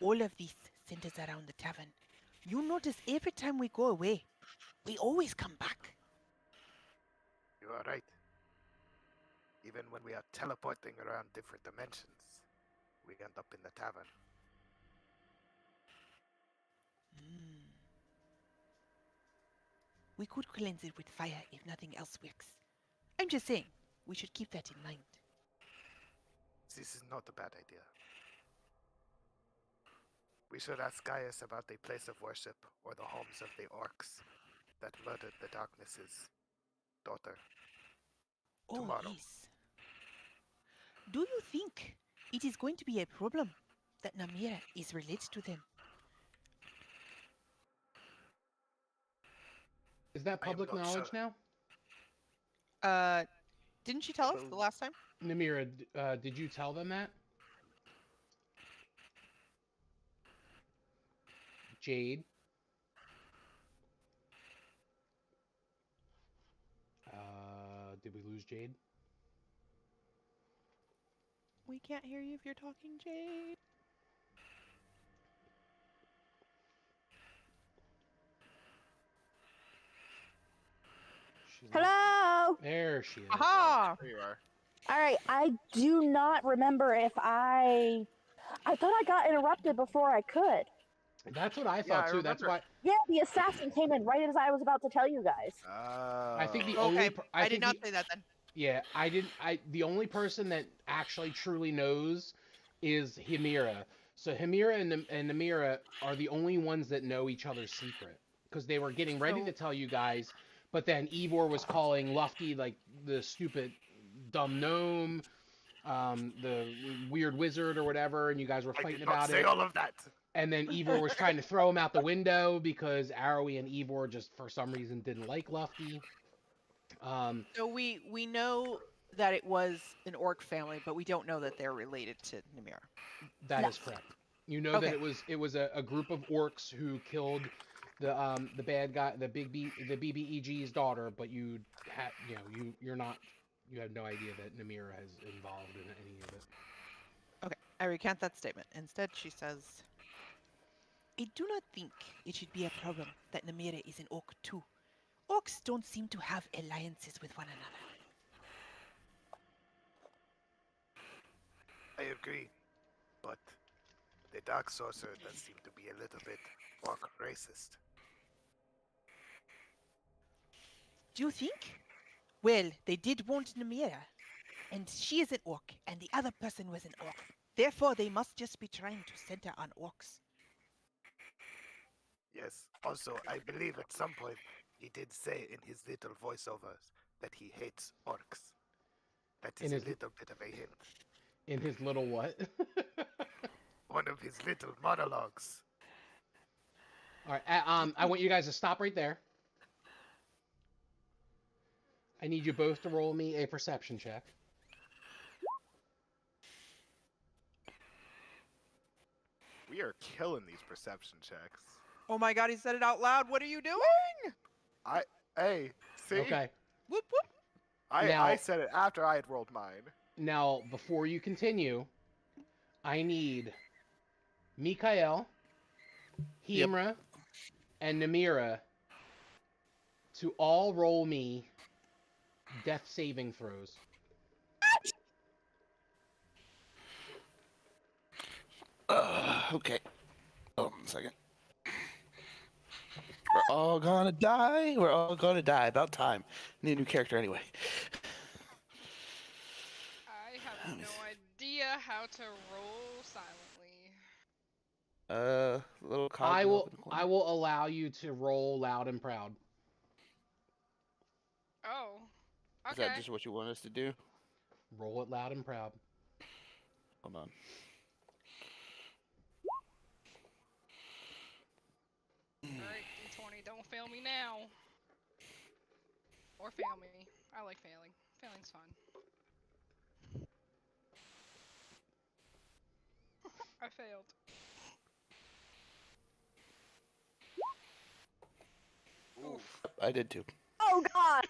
all of this centers around the tavern. You notice every time we go away, we always come back. You are right. Even when we are teleporting around different dimensions, we end up in the tavern. Mm. We could cleanse it with fire if nothing else works. I'm just saying, we should keep that in mind. This is not a bad idea. We should ask Gaius about the place of worship or the homes of the orcs that murdered the Darkness's daughter. Oh, Tomorrow. yes. Do you think it is going to be a problem that Namira is related to them? Is that I am public not knowledge sure. now? Didn't she tell us the last time? Namira, did you tell them that? Jade? Did we lose Jade? We can't hear you if you're talking, Jade. She's not- Hello. There she is. Aha! There you are. All right, I do not remember if I thought I got interrupted before I could. That's what I Yeah, thought I too. That's remember. why Yeah, the assassin came in right as I was about to tell you guys. I think the Oh. only Okay, per- I did think not the- say that then. Yeah, I didn't. The only person that actually truly knows is Himira. So Himira and Namira are the only ones that know each other's secret because they were getting ready So- to tell you guys, but then Ivor was calling Lufty like the stupid, dumb gnome, the weird wizard or whatever, and you guys were I fighting did not about say it. all of that. And then Ivor was trying to throw him out the window because Arrowy and Ivor just for some reason didn't like Lufty. So we know that it was an orc family, but we don't know that they're related to Namira. That No. is correct. You know that Okay. it was a group of orcs who killed the bad guy, the the BBEG's daughter, but you're not, you have no idea that Namira has involved in any of it. Okay, I recant that statement. Instead, she says, I do not think it should be a problem that Namira is an orc too. Orcs don't seem to have alliances with one another. I agree, but the Dark Sorcerer does seem to be a little bit orc racist. Do you think? Well, they did want Namira, and she is an orc, and the other person was an orc. Therefore, they must just be trying to center on orcs. Yes, also, I believe at some point he did say in his little voiceovers that he hates orcs. That In is a his little bit of a hint. in his little what? One of his little monologues. All right, I want you guys to stop right there. I need you both to roll me a perception check. We are killing these perception checks. "Oh my God, he said it out loud. What are you doing?" Hey, see? Okay. Whoop whoop. I Now- said it after I had rolled mine. Now, before you continue, I need Mikael, Yep. Himra, and Namira to all roll me death saving throws. Okay. Hold on a second. We're all gonna die. We're all gonna die. About time. Need a new character anyway. I have no idea how to roll silently. Little cog I wheel will up in the corner. I will allow you to roll loud and proud. Oh. Is Okay. that just what you want us to do? Roll it loud and proud. Hold on. Alright, D20, don't fail me now. Or fail me. I like failing. Failing's fun. I failed. Oof. I did too. Oh God!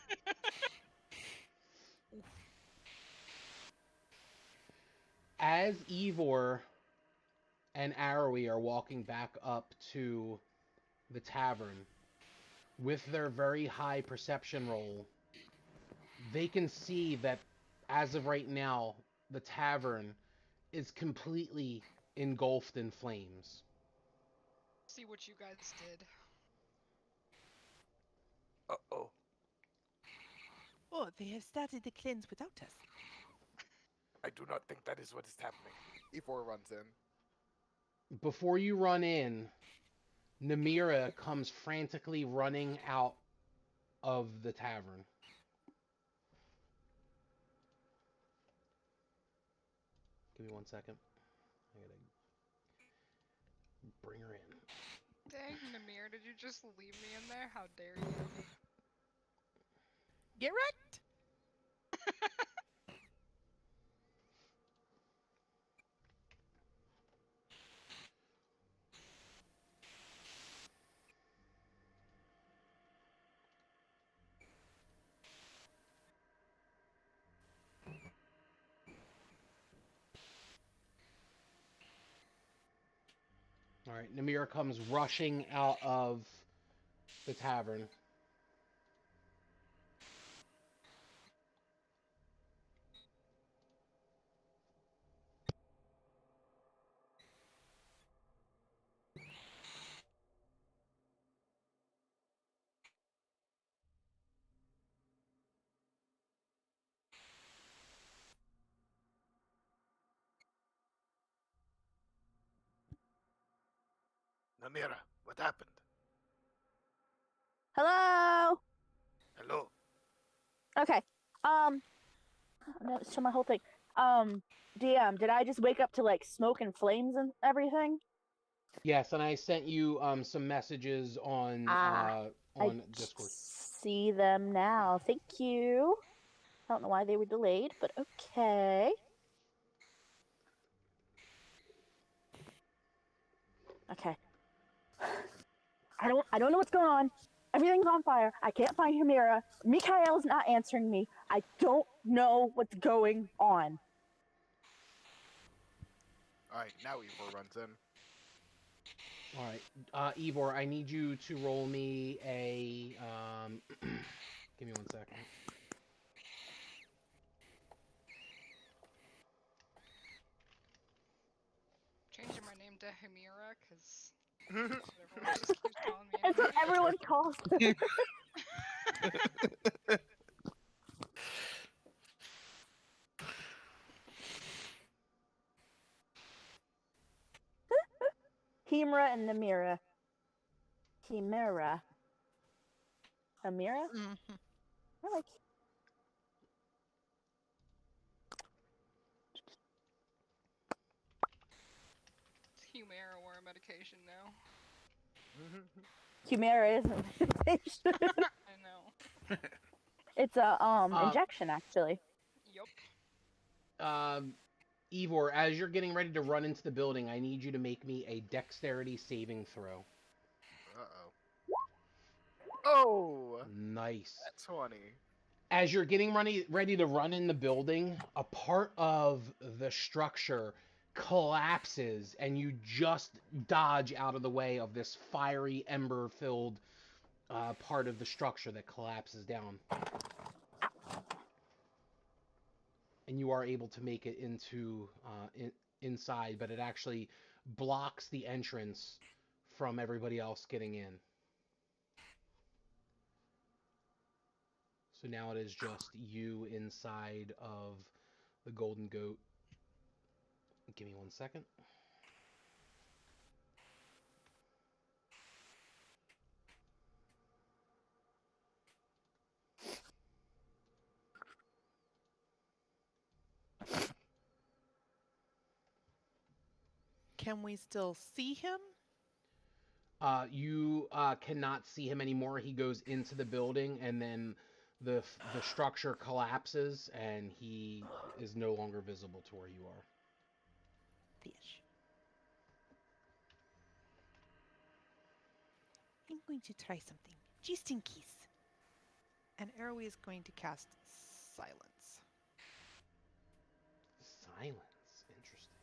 As Ivor and Arrowy are walking back up to the tavern with their very high perception roll, they can see that as of right now, the tavern is completely engulfed in flames. See what you guys did. Uh-oh. Oh, they have started the cleanse without us. I do not think that is what is happening. E4 runs in. Before you run in, Namira comes frantically running out of the tavern. Give me 1 second. I gotta bring her in. Dang, Namir, did you just leave me in there? How dare you? Get wrecked. All right, Namira comes rushing out of the tavern. Namira, what happened? Hello. Hello? Okay. No, show my whole thing. DM, did I just wake up to like smoke and flames and everything? Yes, and I sent you some messages on I Discord. see them now. Thank you. I don't know why they were delayed, but okay. Okay. I don't know what's going on. Everything's on fire. I can't find Humira. Mikhail's not answering me. I don't know what's going on. Alright, now Ivor runs in. All right, Ivor, I need you to roll me a. Give me 1 second. Changing my name to Hamira, because everyone just keeps calling me That's what anyway. everyone calls her. Himra and Namira. Himera. Amira? Mhm. I like. Humira or a medication now. Humira is a medication. I know. It's a injection actually. Yup. Ivor, as you're getting ready to run into the building, I need you to make me a dexterity saving throw. Uh-oh. Oh! Nice. That's 20. As you're getting ready to run in the building, a part of the structure collapses and you just dodge out of the way of this fiery ember-filled part of the structure that collapses down. And you are able to make it into inside, but it actually blocks the entrance from everybody else getting in. So now it is just you inside of the Golden Goat. Give me 1 second. Can we still see him? You cannot see him anymore. He goes into the building, and then the structure collapses, and he is no longer visible to where you are. Fish. I'm going to try something, just in case. And Arroway is going to cast Silence. Silence. Interesting.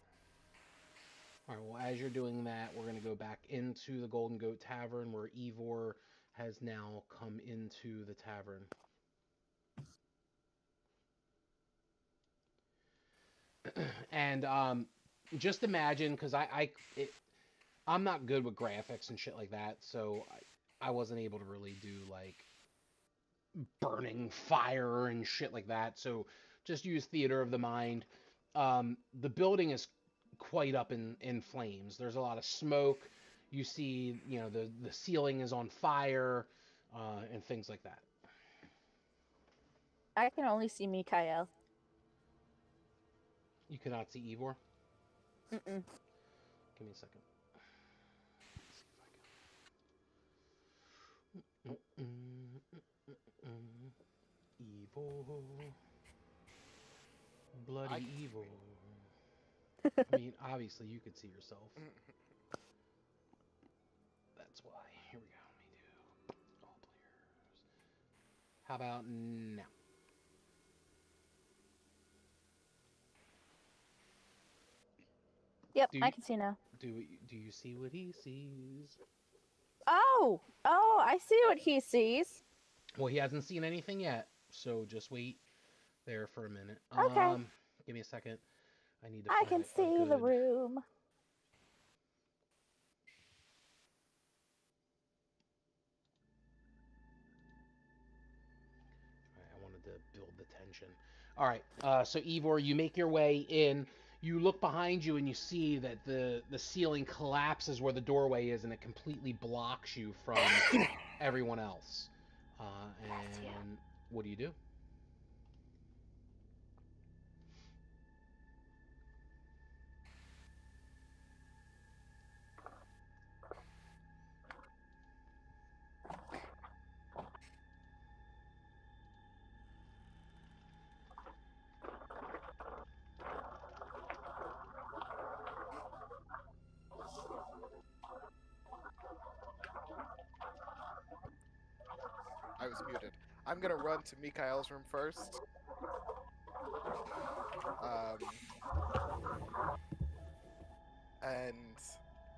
All right, well, as you're doing that, we're going to go back into the Golden Goat Tavern, where Ivor has now come into the tavern. And just imagine, because I'm not good with graphics and shit like that, so I wasn't able to really do like burning fire and shit like that. So just use theater of the mind. The building is quite up in flames. There's a lot of smoke. You see, the ceiling is on fire, and things like that. I can only see Mikhail. You cannot see Ivor? Mm-mm. Give me a second. Let's see if I can. Evil. Bloody evil. I mean, obviously you could see yourself. That's why. Here we go. Let me do all players. How about now? Yep, I can see now. Do you see what he sees? Oh, I see what he sees. Well, he hasn't seen anything yet, so just wait there for a minute. Okay. Give me a second. I need to I find can a see the good... room. I wanted to build the tension. All right, so Ivor, you make your way in. You look behind you and you see that the ceiling collapses where the doorway is, and it completely blocks you from everyone else. And what do you do? was muted. I'm gonna run to Mikhail's room first. And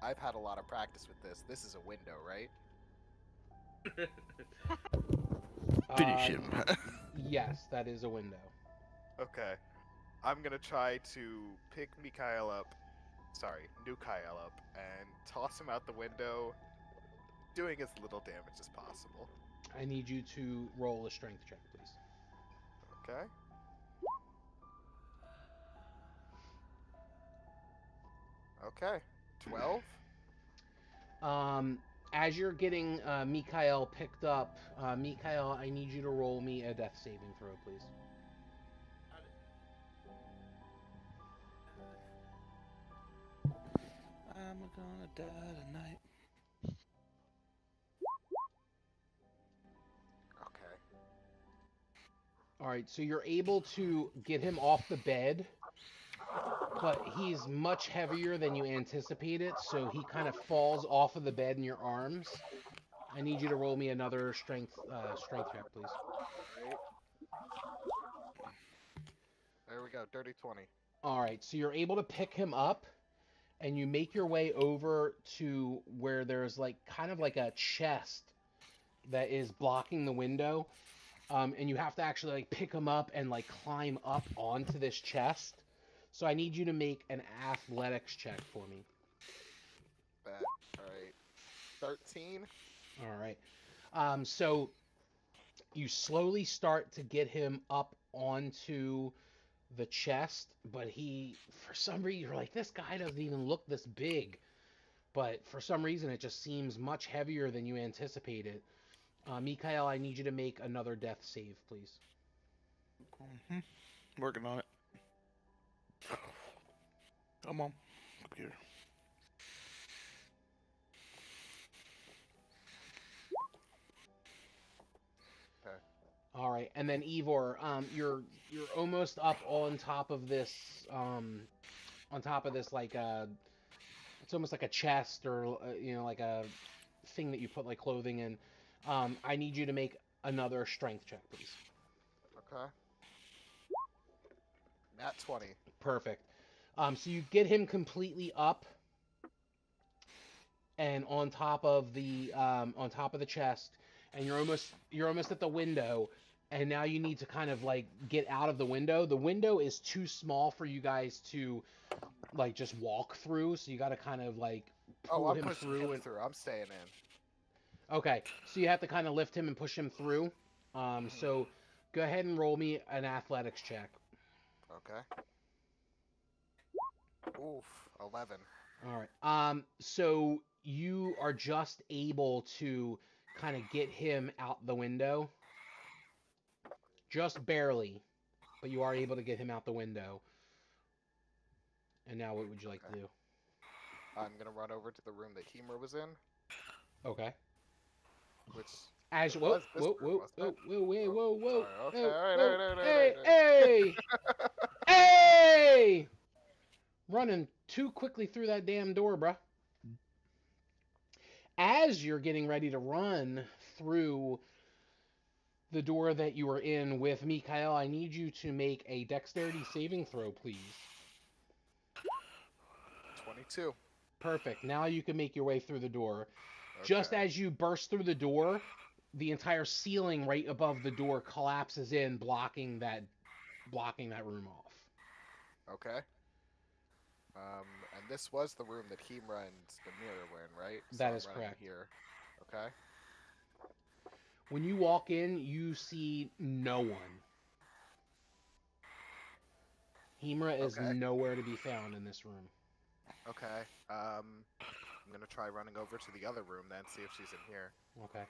I've had a lot of practice with this. This is a window, right? Finish him. Yes, that is a window. Okay. I'm gonna try to pick Mikhail up, Nukail up, and toss him out the window, doing as little damage as possible. I need you to roll a strength check, please. Okay. Okay. 12? As you're getting Mikhail picked up, Mikhail, I need you to roll me a death saving throw, please. I'm gonna die tonight. Okay. All right, so you're able to get him off the bed, but he's much heavier than you anticipated, so he kind of falls off of the bed in your arms. I need you to roll me another strength check, please. Right. There we go. Dirty 20. All right, so you're able to pick him up, and you make your way over to where there's like kind of like a chest that is blocking the window, and you have to actually like pick him up and like climb up onto this chest. So I need you to make an athletics check for me. Bet. All right. 13. All right. So you slowly start to get him up onto the chest, but he, for some reason, you're like, this guy doesn't even look this big. But for some reason, it just seems much heavier than you anticipated. Mikhail, I need you to make another death save, please. Working on it. Come on, computer. Okay. All right, and then Ivor, you're almost up on top of this like it's almost like a chest or like a thing that you put like clothing in. I need you to make another strength check, please. Okay. Nat 20. Perfect. So you get him completely up and on top of the chest, and you're almost at the window, and now you need to kind of like get out of the window. The window is too small for you guys to like just walk through, so you got to kind of like pull I'm him pushing through. him And through. I'm staying in. okay, so you have to kind of lift him and push him through. So go ahead and roll me an athletics check. Okay. Oof. 11. All right. So you are just able to kind of get him out the window. Just barely, but you are able to get him out the window. And now what would you like to do? I'm gonna run over to the room that Hemra was in, Okay. which As it whoa, was this whoa, room, whoa, wasn't whoa, it? whoa, whoa, whoa, whoa, Sorry, okay, whoa, alright, whoa, alright, alright, hey, alright, hey, hey! Running too quickly through that damn door, bruh. As you're getting ready to run through the door that you were in with Mikhail, I need you to make a dexterity saving throw, please. 22. Perfect. Now you can make your way through the door. Okay. Just as you burst through the door, the entire ceiling right above the door collapses in, blocking that room off. Okay. And this was the room that Hemra and Namira were in, right? That I'm is running correct. Here. Okay. When you walk in, you see no one. Hemra is Okay. nowhere to be found in this room. Okay. I'm gonna try running over to the other room then, see if she's in here. Okay.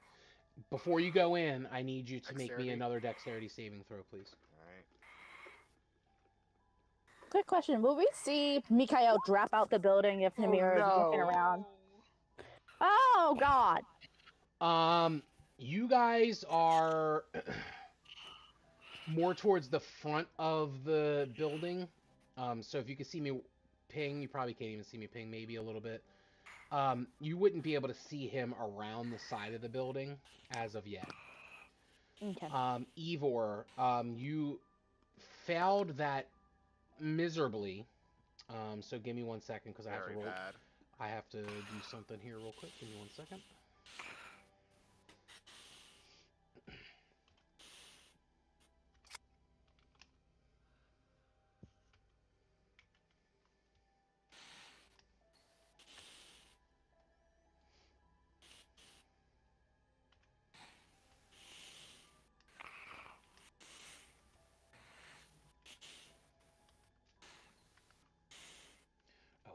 Before you go in, I need you to make me Dexterity? another dexterity saving throw, please. Alright. Quick question: will we see Mikhail drop out the building if Namira is looking no. around? Oh God! You guys are more towards the front of the building. So if you can see me ping, you probably can't even see me ping, maybe a little bit. You wouldn't be able to see him around the side of the building as of yet. Okay. Ivor, you failed that miserably. So give me 1 second because I have to Very roll. bad. I have to do something here real quick. Give me 1 second. Oh,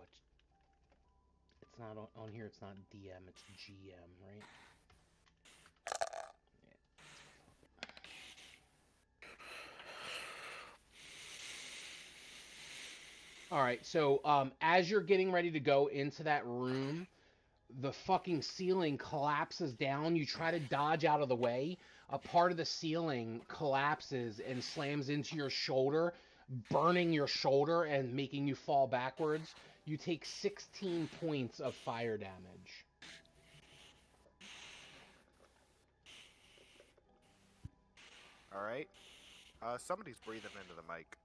it's not on here. It's not DM. It's GM, right? All right. So as you're getting ready to go into that room, the fucking ceiling collapses down. You try to dodge out of the way. A part of the ceiling collapses and slams into your shoulder, burning your shoulder and making you fall backwards. You take 16 points of fire damage. All right. Somebody's breathing into the mic.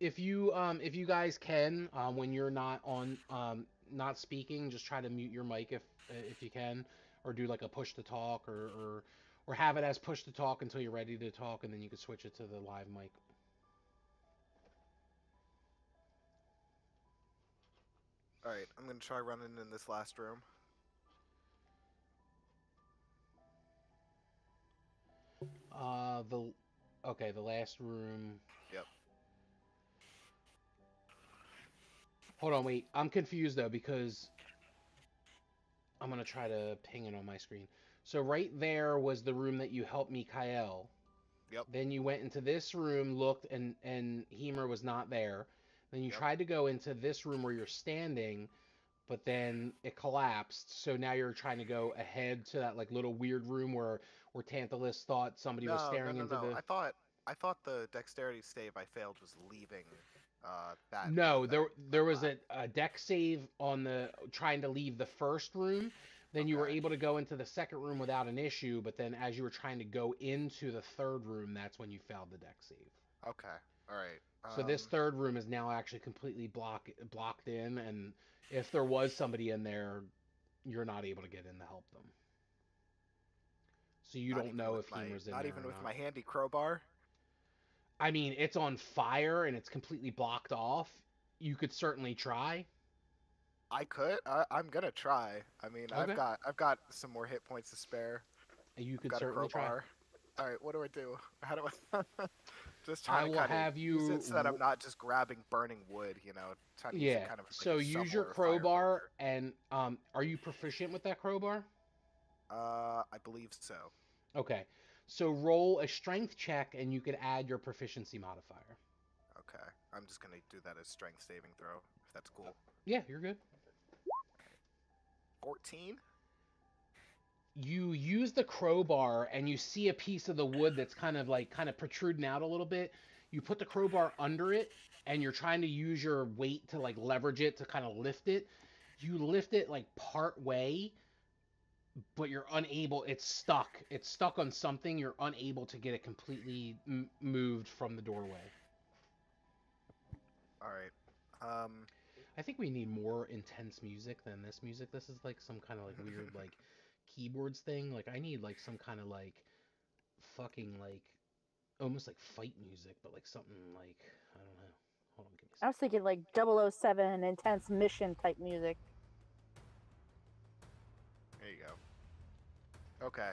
If you guys can, when you're not on not speaking, just try to mute your mic if you can, or do like a push to talk, or have it as push to talk until you're ready to talk, and then you can switch it to the live mic. All right, I'm gonna try running in this last room. The last room. Yep. Hold on, wait. I'm confused though because I'm gonna try to ping it on my screen. So right there was the room that you helped Mikael. Yep. Then you went into this room, looked, and Hemer was not there. Then you Yep. tried to go into this room where you're standing, but then it collapsed. So now you're trying to go ahead to that like little weird room where Tantalus thought somebody was No, no, staring no, into no. the. I thought the dexterity save I failed was leaving that. No, that there was lab. a deck save on the trying to leave the first room. Then you were Okay. able to go into the second room without an issue, but then as you were trying to go into the third room, that's when you failed the deck save. Okay. All right. So this third room is now actually completely blocked in, and if there was somebody in there, you're not able to get in to help them. So you don't know if Hemer's in not there even or with not. my handy crowbar. I mean, it's on fire and it's completely blocked off. You could certainly try. I could. I'm gonna try. I mean, Okay. I've got some more hit points to spare. You I've could got a certainly try. crowbar. All right. What do I do? How do I? Just I trying to will kind of have use you. it so that I'm not just grabbing burning wood. You know, trying to use it Yeah. kind of like So a use shovel your or a fire crowbar poker. and are you proficient with that crowbar? I believe so. Okay. So roll a strength check and you could add your proficiency modifier. Okay. I'm just gonna do that as strength saving throw. If that's cool. Yeah, you're good. 14. You use the crowbar and you see a piece of the wood that's kind of protruding out a little bit. You put the crowbar under it and you're trying to use your weight to like leverage it to kind of lift it. You lift it like part way, but you're unable. It's stuck. It's stuck on something. You're unable to get it completely moved from the doorway. All right. I think we need more intense music than this music. This is like some kind of like weird like keyboards thing. Like I need like some kind of like fucking like almost like fight music, but like something like I don't know. Hold on, give me a I was thinking like 007 intense mission type music. There you go. Okay.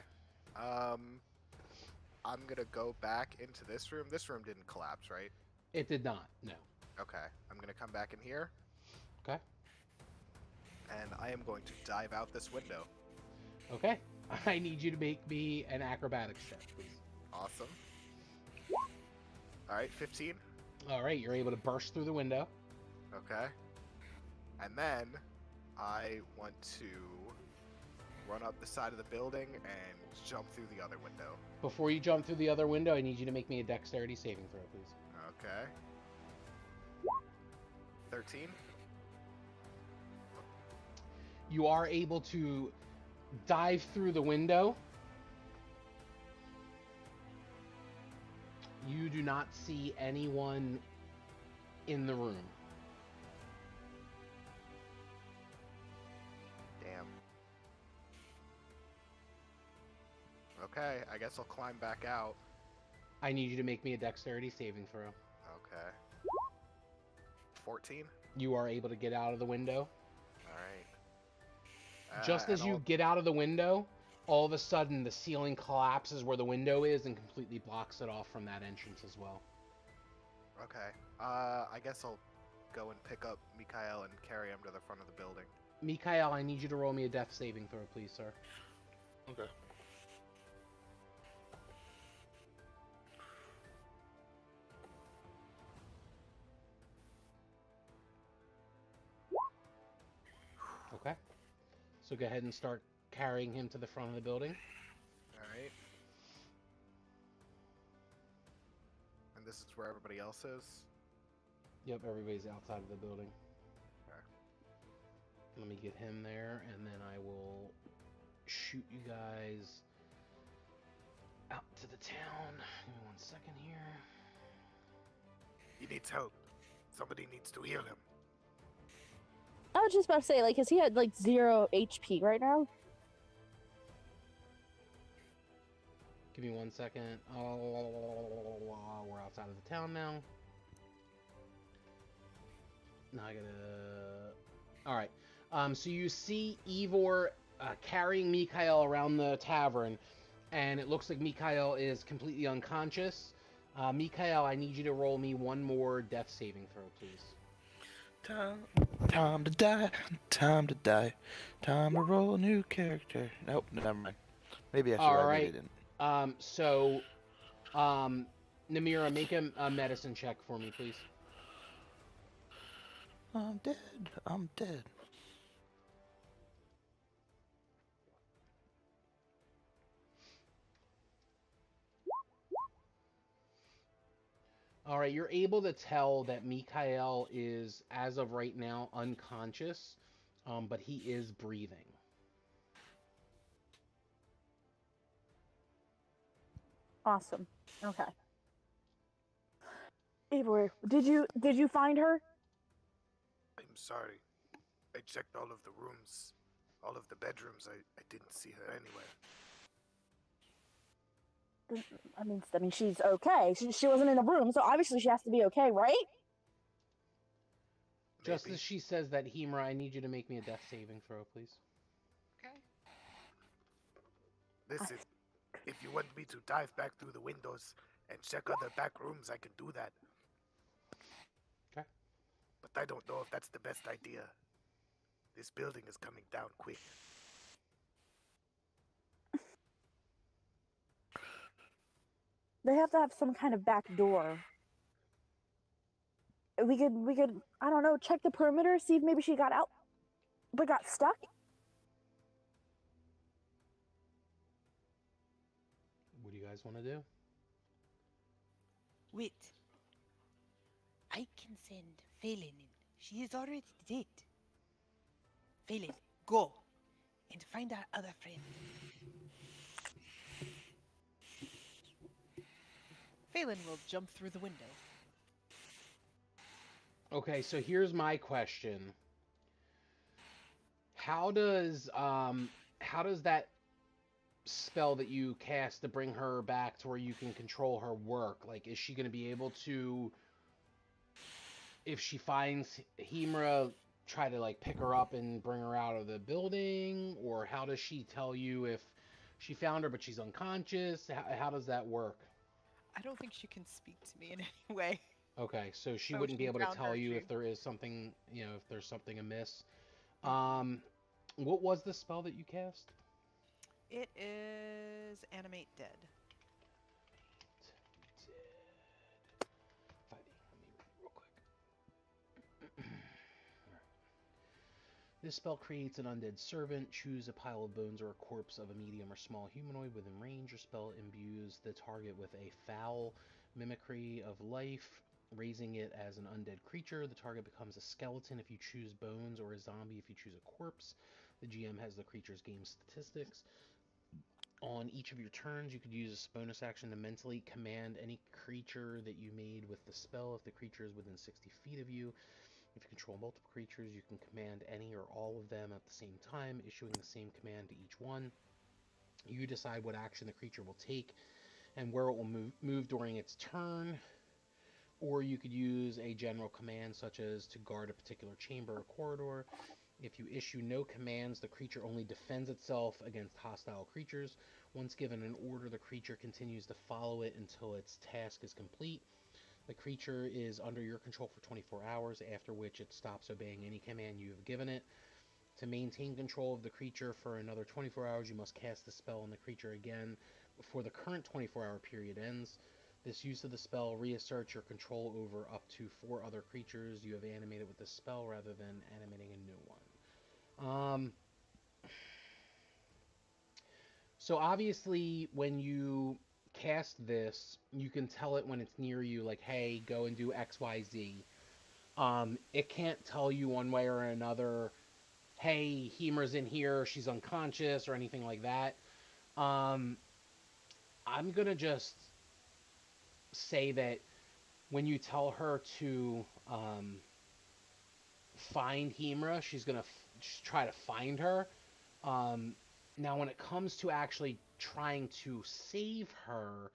I'm gonna go back into this room. This room didn't collapse, right? It did not. No. Okay. I'm gonna come back in here. Okay. And I am going to dive out this window. Okay. I need you to make me an acrobatics check, please. Awesome. All right, 15. All right, you're able to burst through the window. Okay. And then I want to run up the side of the building and jump through the other window. Before you jump through the other window, I need you to make me a dexterity saving throw, please. Okay. 13. You are able to dive through the window. You do not see anyone in the room. Damn. Okay, I guess I'll climb back out. I need you to make me a dexterity saving throw. Okay. 14? You are able to get out of the window. Alright. Just as you get out of the window, all of a sudden the ceiling collapses where the window is and completely blocks it off from that entrance as well. Okay. I guess I'll go and pick up Mikhail and carry him to the front of the building. Mikhail, I need you to roll me a death saving throw, please, sir. Okay. Okay. So go ahead and start carrying him to the front of the building. Alright. And this is where everybody else is? Yep, everybody's outside of the building. Okay. Let me get him there, and then I will shoot you guys out to the town. Give me 1 second here. He needs help. Somebody needs to heal him. I was just about to say, like, because he had like 0 HP right now. Give me 1 second. Oh, we're outside of the town now. Now I gotta... Alright. So you see Ivor carrying Mikhail around the tavern, and it looks like Mikhail is completely unconscious. Mikhail, I need you to roll me one more death saving throw, please. Time to die, time to die, time to roll a new character. Nope, never mind. Maybe I should. All Maybe right. I didn't. Namira, make a medicine check for me, please. I'm dead. I'm dead. All right, you're able to tell that Mikhail is, as of right now, unconscious, but he is breathing. Awesome. Okay. Ivor, did you find her? I'm sorry. I checked all of the rooms, all of the bedrooms. I didn't see her anywhere. I mean, she's okay. She wasn't in the room, so obviously she has to be okay, right? Just Maybe. as she says that, Hemra, I need you to make me a death saving throw, please. Okay. Listen, if you want me to dive back through the windows and check other back rooms, I can do that. Okay. But I don't know if that's the best idea. This building is coming down quick. They have to have some kind of back door. We could, I don't know, check the perimeter, see if maybe she got out, but got stuck. What do you guys want to do? Wait. I can send Phelan in. She is already dead. Phelan, go and find our other friend. Phelan will jump through the window. Okay, so here's my question. How does that spell that you cast to bring her back to where you can control her work? Like, is she going to be able to, if she finds Hemra, try to like pick her up and bring her out of the building? Or how does she tell you if she found her but she's unconscious? How does that work? I don't think she can speak to me in any way. Okay, so she So wouldn't she be able to found tell her, you she- if there is something, if there's something amiss. What was the spell that you cast? It is animate dead. Let me real quick. Alright. This spell creates an undead servant. Choose a pile of bones or a corpse of a medium or small humanoid within range. Your spell imbues the target with a foul mimicry of life, raising it as an undead creature. The target becomes a skeleton if you choose bones, or a zombie if you choose a corpse. The GM has the creature's game statistics. On each of your turns, you could use this bonus action to mentally command any creature that you made with the spell if the creature is within 60 feet of you. If you control multiple creatures, you can command any or all of them at the same time, issuing the same command to each one. You decide what action the creature will take and where it will move during its turn. Or you could use a general command such as to guard a particular chamber or corridor. If you issue no commands, the creature only defends itself against hostile creatures. Once given an order, the creature continues to follow it until its task is complete. The creature is under your control for 24 hours, after which it stops obeying any command you have given it. To maintain control of the creature for another 24 hours, you must cast the spell on the creature again before the current 24-hour period ends. This use of the spell reasserts your control over up to 4 other creatures you have animated with the spell rather than animating a new one. So obviously, when you cast this, you can tell it when it's near you, like, hey, go and do X, Y, Z. It can't tell you one way or another, hey, Hemera's in here, she's unconscious, or anything like that. I'm gonna just say that when you tell her to find Hemera, she's gonna try to find her. Now, when it comes to actually trying to save her,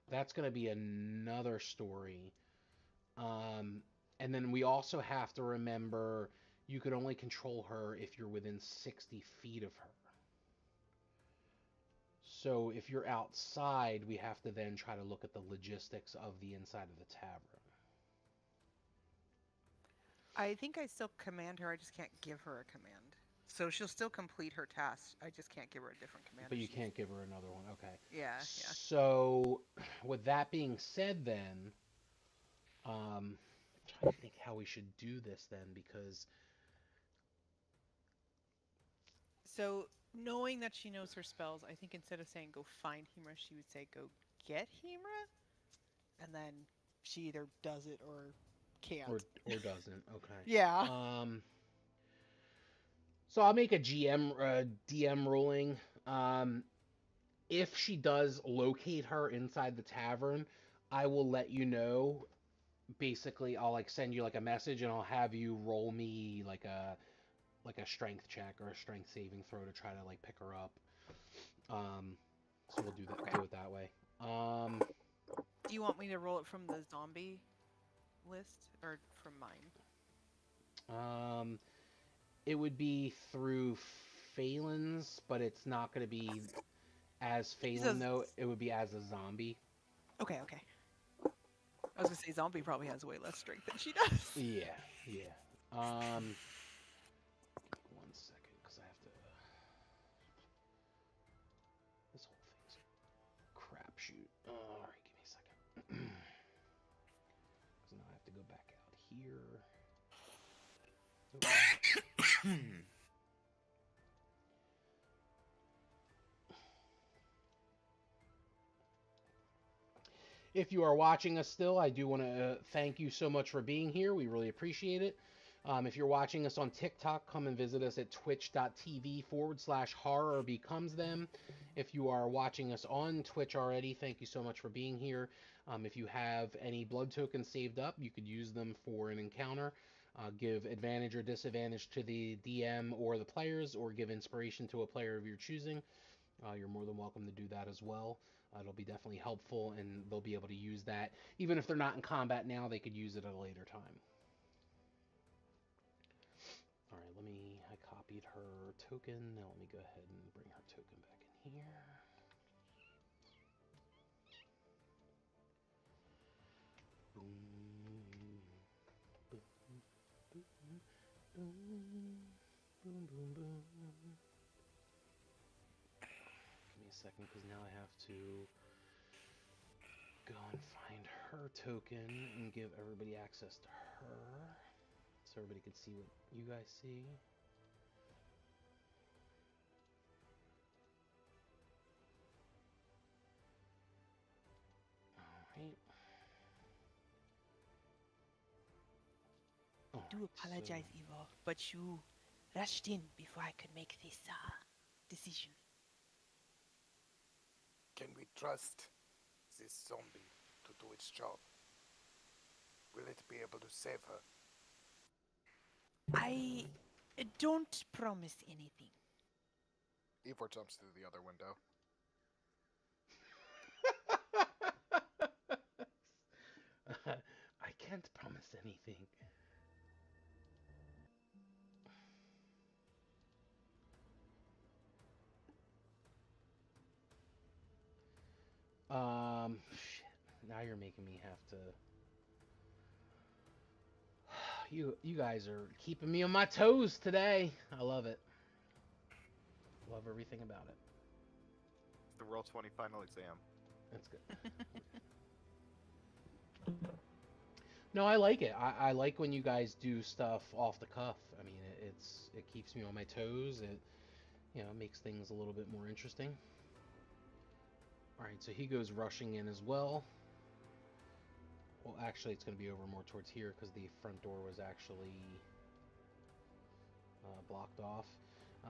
that's gonna be another story. And then we also have to remember you could only control her if you're within 60 feet of her. So if you're outside, we have to then try to look at the logistics of the inside of the tavern. I think I still command her. I just can't give her a command. So she'll still complete her task. I just can't give her a different command. But you can't give her another one. Okay. Yeah. So with that being said, then, I'm trying to think how we should do this then, because So knowing that she knows her spells, I think instead of saying go find Hemera, she would say go get Hemera, and then she either does it or can't. Or doesn't. Okay. Yeah. So I'll make a DM ruling. If she does locate her inside the tavern, I will let you know. Basically, I'll like send you like a message, and I'll have you roll me like a strength check or a strength saving throw to try to like pick her up. So we'll do that. Okay. Do it that way. Do you want me to roll it from the zombie list or from mine? It would be through Phelan's, but it's not going to be as Phelan though. It would be as a zombie. Okay. I was gonna say zombie probably has way less strength than she does. Yeah. One second, because I have to. This whole thing's a crapshoot. All right, give me a second. Because now I have to go back out here. If you are watching us still, I do want to thank you so much for being here. We really appreciate it. If you're watching us on TikTok, come and visit us at twitch.tv/horrorbecomes them. If you are watching us on Twitch already, thank you so much for being here. If you have any blood tokens saved up, you could use them for an encounter. Give advantage or disadvantage to the DM or the players, or give inspiration to a player of your choosing. You're more than welcome to do that as well. It'll be definitely helpful, and they'll be able to use that. Even if they're not in combat now, they could use it at a later time. All right, I copied her token. Now let me go ahead and bring her token back in here. Boom, boom, boom, boom, boom, boom. Give me a second, because now I have to go and find her token and give everybody access to her, so everybody can see what you guys see. Alright. I do apologize, Eva, but you rushed in before I could make this decision. Can we trust this zombie to do its job? Will it be able to save her? I don't promise anything. Ivor jumps through the other window. I can't promise anything. Shit. Now you're making me have to. You guys are keeping me on my toes today. I love it. Love everything about it. It's the Roll20 final exam. That's good. No, I like it. I like when you guys do stuff off the cuff. I mean, it keeps me on my toes. It makes things a little bit more interesting. All right, so he goes rushing in as well. Well, actually, it's going to be over more towards here because the front door was actually blocked off.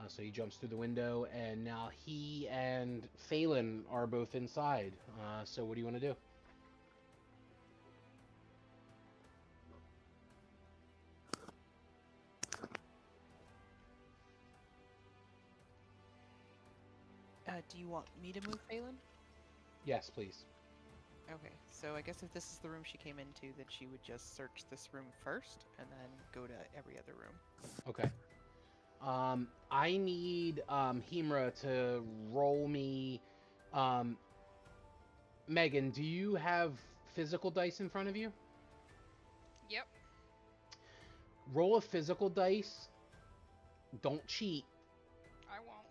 So he jumps through the window, and now he and Phelan are both inside. So what do you want to do? Do you want me to move Phelan? Yes, please. Okay, so I guess if this is the room she came into, then she would just search this room first, and then go to every other room. Okay. I need Himra to roll me. Megan, do you have physical dice in front of you? Yep. Roll a physical dice. Don't cheat. I won't.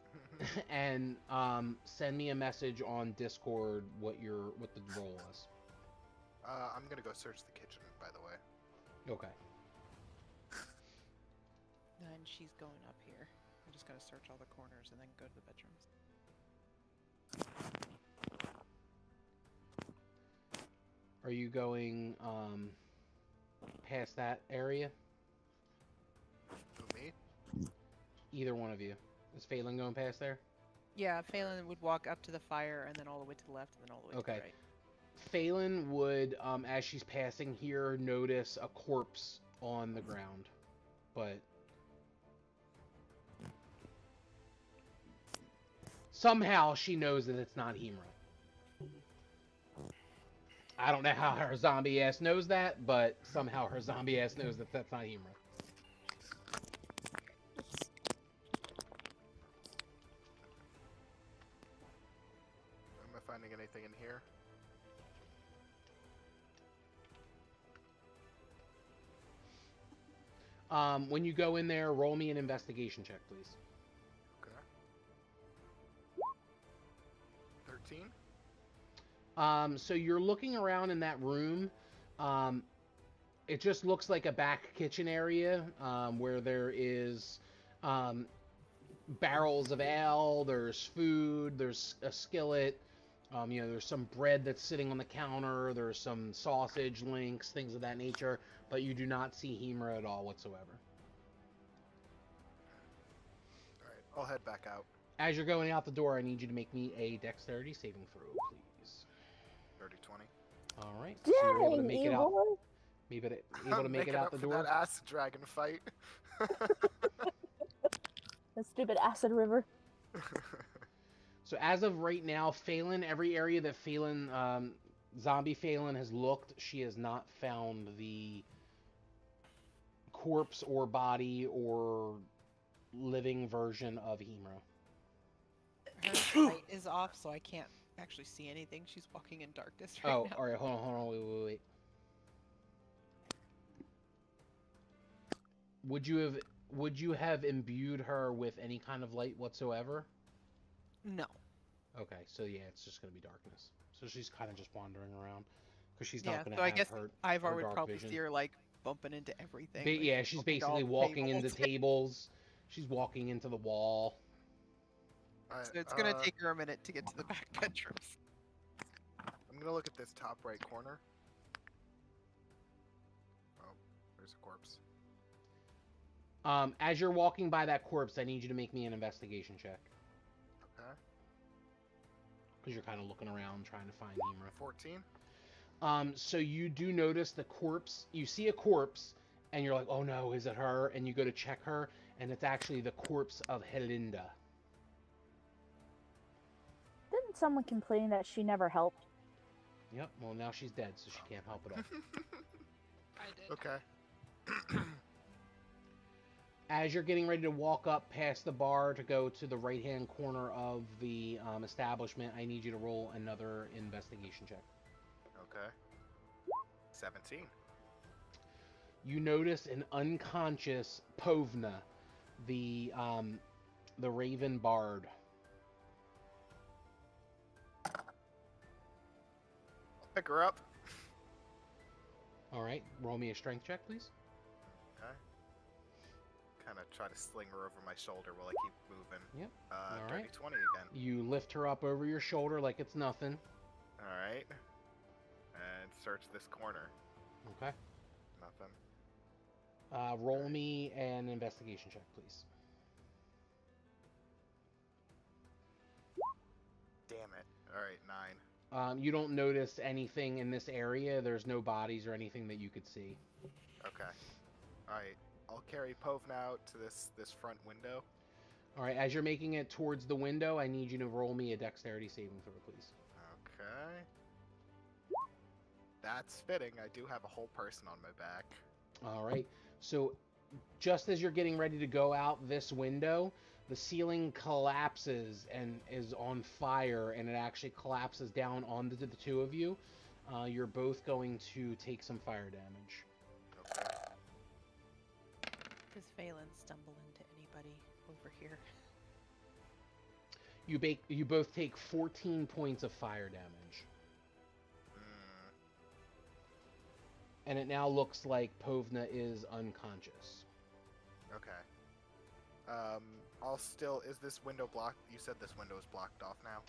And send me a message on Discord what the roll was. I'm gonna go search the kitchen, by the way. Okay. Then she's going up here. I'm just gonna search all the corners and then go to the bedrooms. Are you going past that area? Who, me? Either one of you. Is Phelan going past there? Yeah, Phelan would walk up to the fire and then all the way to the left and then all the way to the right. Phelan would, as she's passing here, notice a corpse on the ground. But somehow she knows that it's not Himra. I don't know how her zombie ass knows that, but somehow her zombie ass knows that that's not Himra. Am I finding anything in here? When you go in there, roll me an investigation check, please. Okay. 13? So you're looking around in that room. It just looks like a back kitchen area where there is barrels of ale, there's food, there's a skillet, there's some bread that's sitting on the counter, there's some sausage links, things of that nature, but you do not see Himra at all whatsoever. Alright, I'll head back out. As you're going out the door, I need you to make me a dexterity saving throw, please. 30-20. All right. So you're able to Dang, make it out. Eeyore. Able to I'm make it making out up the for door. that acid dragon fight. The stupid acid river. So as of right now, Phelan, every area that Phelan, zombie Phelan has looked, she has not found the corpse or body or living version of Himra. Her sight is off, so I can't actually see anything. She's walking in darkness right now. All right, hold on, wait. Would you have imbued her with any kind of light whatsoever? No. Okay, so yeah, it's just gonna be darkness. So she's kind of just wandering around because she's not gonna so I have guess her Ivar would dark probably vision. see her like bumping into everything. Yeah, she's basically walking into tables. She's walking into the wall. Alright, So it's gonna take her a minute to get to the back bedrooms. I'm gonna look at this top right corner. Oh, there's a corpse. As you're walking by that corpse, I need you to make me an investigation check. Okay. Because you're kind of looking around trying to find Hemra. 14. So you do notice the corpse. You see a corpse, and you're like, oh no, is it her? And you go to check her, and it's actually the corpse of Helinda. Didn't someone complain that she never helped? Yep, well now she's dead, so she can't help at all. I did. Okay. As you're getting ready to walk up past the bar to go to the right-hand corner of the establishment, I need you to roll another investigation check. Okay. 17. You notice an unconscious Povna, the Raven Bard. Pick her up. All right, roll me a strength check, please. Okay. Kind of try to sling her over my shoulder while I keep moving. Yep. All right. right. 20 again. You lift her up over your shoulder like it's nothing. All right. And search this corner. Okay. Nothing. Roll me an investigation check, please. Damn it. All right, 9. You don't notice anything in this area. There's no bodies or anything that you could see. Okay. All right. I'll carry Povna out to this front window. All right, as you're making it towards the window, I need you to roll me a dexterity saving throw, please. Okay. That's fitting. I do have a whole person on my back. All right. So just as you're getting ready to go out this window, the ceiling collapses and is on fire, and it actually collapses down onto the two of you. You're both going to take some fire damage. Okay. Does Phelan stumble into anybody over here? You both take 14 points of fire damage. Hmm. And it now looks like Povna is unconscious. Okay. I'll still... Is this window blocked? You said this window is blocked off now?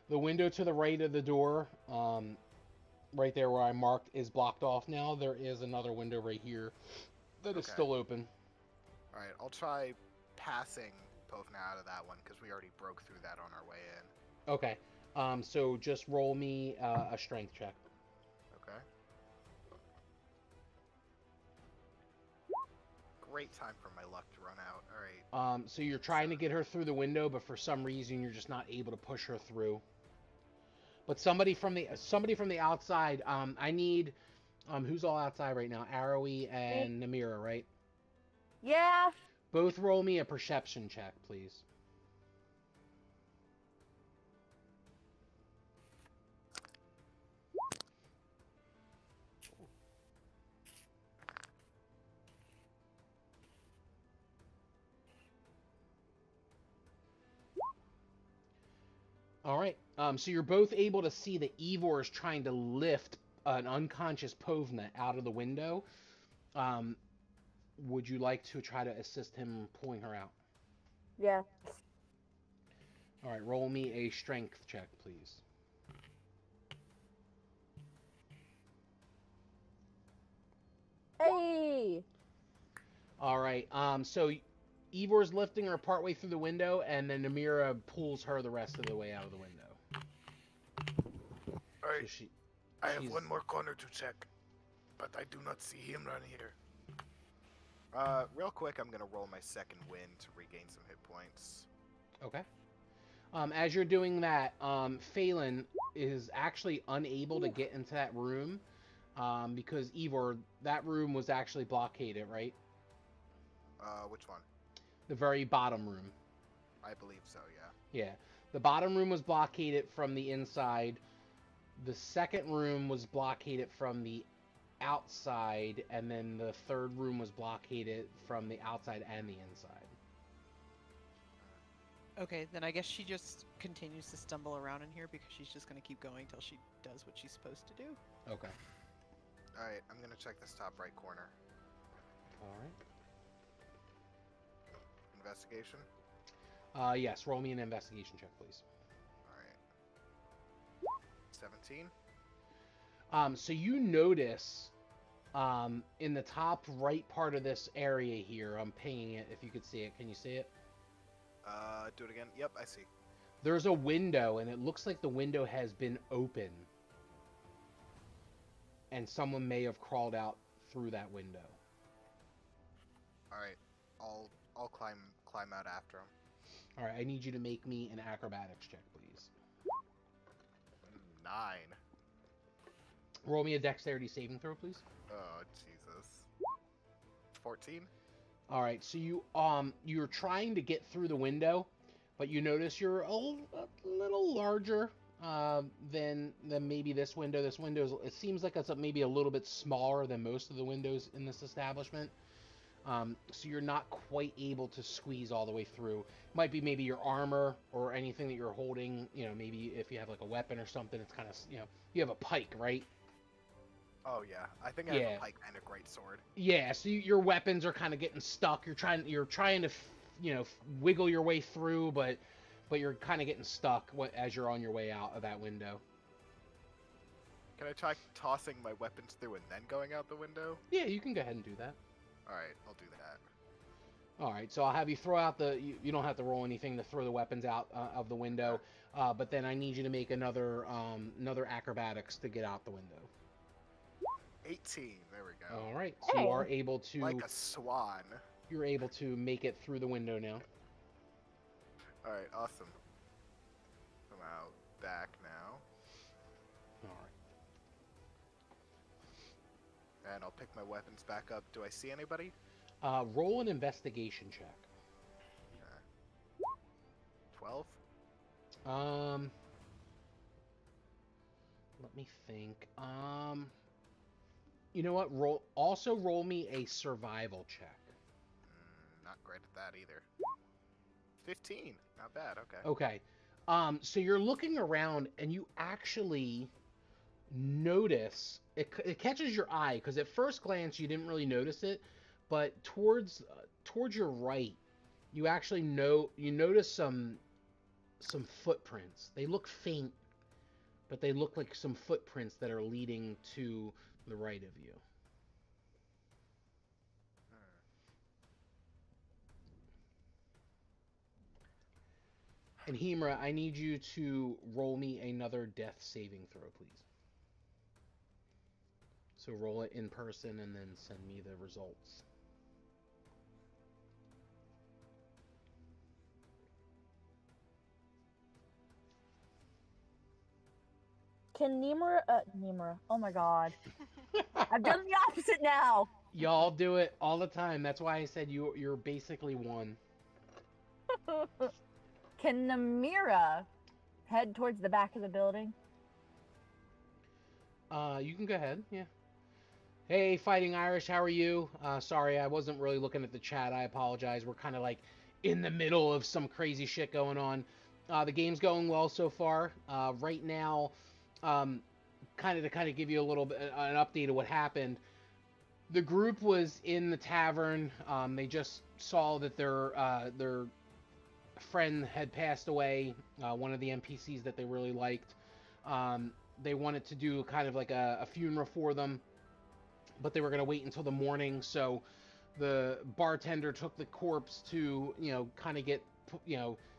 The window to the right of the door, right there where I marked, is blocked off now. There is another window right here that is Okay. still open. Alright, I'll try passing Povna out of that one, because we already broke through that on our way in. Okay. So just roll me a strength check. Okay. Great time for my luck to run out. Alright. So you're trying to get her through the window, but for some reason you're just not able to push her through. But somebody from the outside, I need who's all outside right now? Arrowy and Namira, right? Yeah. Both roll me a perception check, please. All right. So you're both able to see that Ivor is trying to lift an unconscious Povna out of the window. Would you like to try to assist him pulling her out? Yeah. All right. Roll me a strength check, please. Hey. All right. So Ivor's lifting her partway through the window, and then Namira pulls her the rest of the way out of the window. Alright, So I have she's- one more corner to check, but I do not see him run here. Real quick, I'm gonna roll my second wind to regain some hit points. Okay. As you're doing that, Phelan is actually unable to get into that room because Ivor, that room was actually blockaded, right? Which one? The very bottom room. I believe so, yeah. Yeah. The bottom room was blockaded from the inside. The second room was blockaded from the outside, and then the third room was blockaded from the outside and the inside. Okay, then I guess she just continues to stumble around in here because she's just going to keep going till she does what she's supposed to do. Okay. Alright, I'm gonna check this top right corner. All Investigation? right. Yes, roll me an investigation check, please. Alright. 17? So you notice In the top right part of this area here, I'm pinging it. If you could see it, can you see it? Do it again. Yep, I see. There's a window, and it looks like the window has been open, and someone may have crawled out through that window. All right, I'll climb out after him. All right, I need you to make me an acrobatics check, please. 9. Roll me a dexterity saving throw, please. Oh Jesus. 14. All right, so you're trying to get through the window, but you notice you're a little larger than maybe this window. This window it seems like it's maybe a little bit smaller than most of the windows in this establishment. So you're not quite able to squeeze all the way through. Might be maybe your armor or anything that you're holding. You know, maybe if you have like a weapon or something, it's kind of, you know, you have a pike, right? Oh yeah, I think I have a pike and a great sword. Yeah, so your weapons are kind of getting stuck. You're trying to, you know, wiggle your way through, but you're kind of getting stuck as you're on your way out of that window. Can I try tossing my weapons through and then going out the window? Yeah, you can go ahead and do that. All right, I'll do that. All right, so I'll have you throw out you don't have to roll anything to throw the weapons out of the window, but then I need you to make another acrobatics to get out the window. 18. There we go. All right, so you are able to like a swan. You're able to make it through the window now. All right, awesome. I'm out back now. All right. And I'll pick my weapons back up. Do I see anybody? Roll an investigation check. 12. Let me think. You know what? Roll me a survival check. Not great at that either. 15. Not bad. Okay. Okay. So you're looking around and you actually notice it catches your eye because at first glance you didn't really notice it, but towards your right, you actually notice some footprints. They look faint, but they look like some footprints that are leading to the right of you. And Hemra, I need you to roll me another death saving throw, please. So roll it in person and then send me the results. Can Nimra, oh my god. I've done the opposite now. Y'all do it all the time. That's why I said you're basically one. Can Namira head towards the back of the building? You can go ahead, yeah. Hey, Fighting Irish, how are you? Sorry, I wasn't really looking at the chat. I apologize. We're kind of like in the middle of some crazy shit going on. The game's going well so far. Right now, kind of give you a little bit an update of what happened. The group was in the tavern. They just saw that their friend had passed away. One of the NPCs that they really liked. They wanted to do kind of like a funeral for them, but they were going to wait until the morning. So the bartender took the corpse to, kind of get,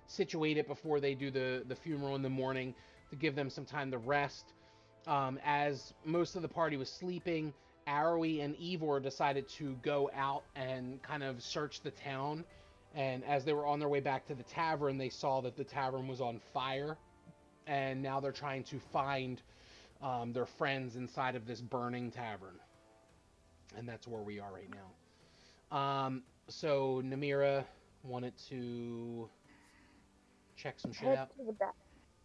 situated before they do the funeral in the morning to give them some time to rest. As most of the party was sleeping, Arrowy and Ivor decided to go out and kind of search the town. And as they were on their way back to the tavern, they saw that the tavern was on fire. And now they're trying to find their friends inside of this burning tavern. And that's where we are right now. So Namira wanted to check some shit out. To the back.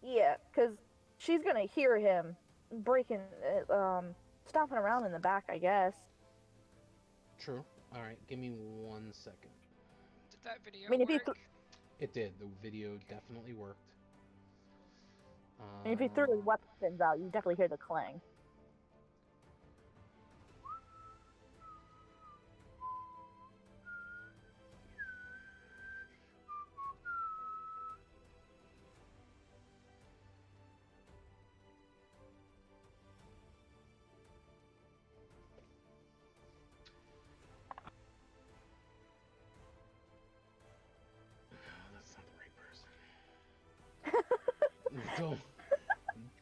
Yeah, because she's going to hear him breaking, stomping around in the back, I guess. True. All right, give me 1 second. Did that video I mean, work? It did. The video definitely worked. If he threw his weapons out, you definitely hear the clang.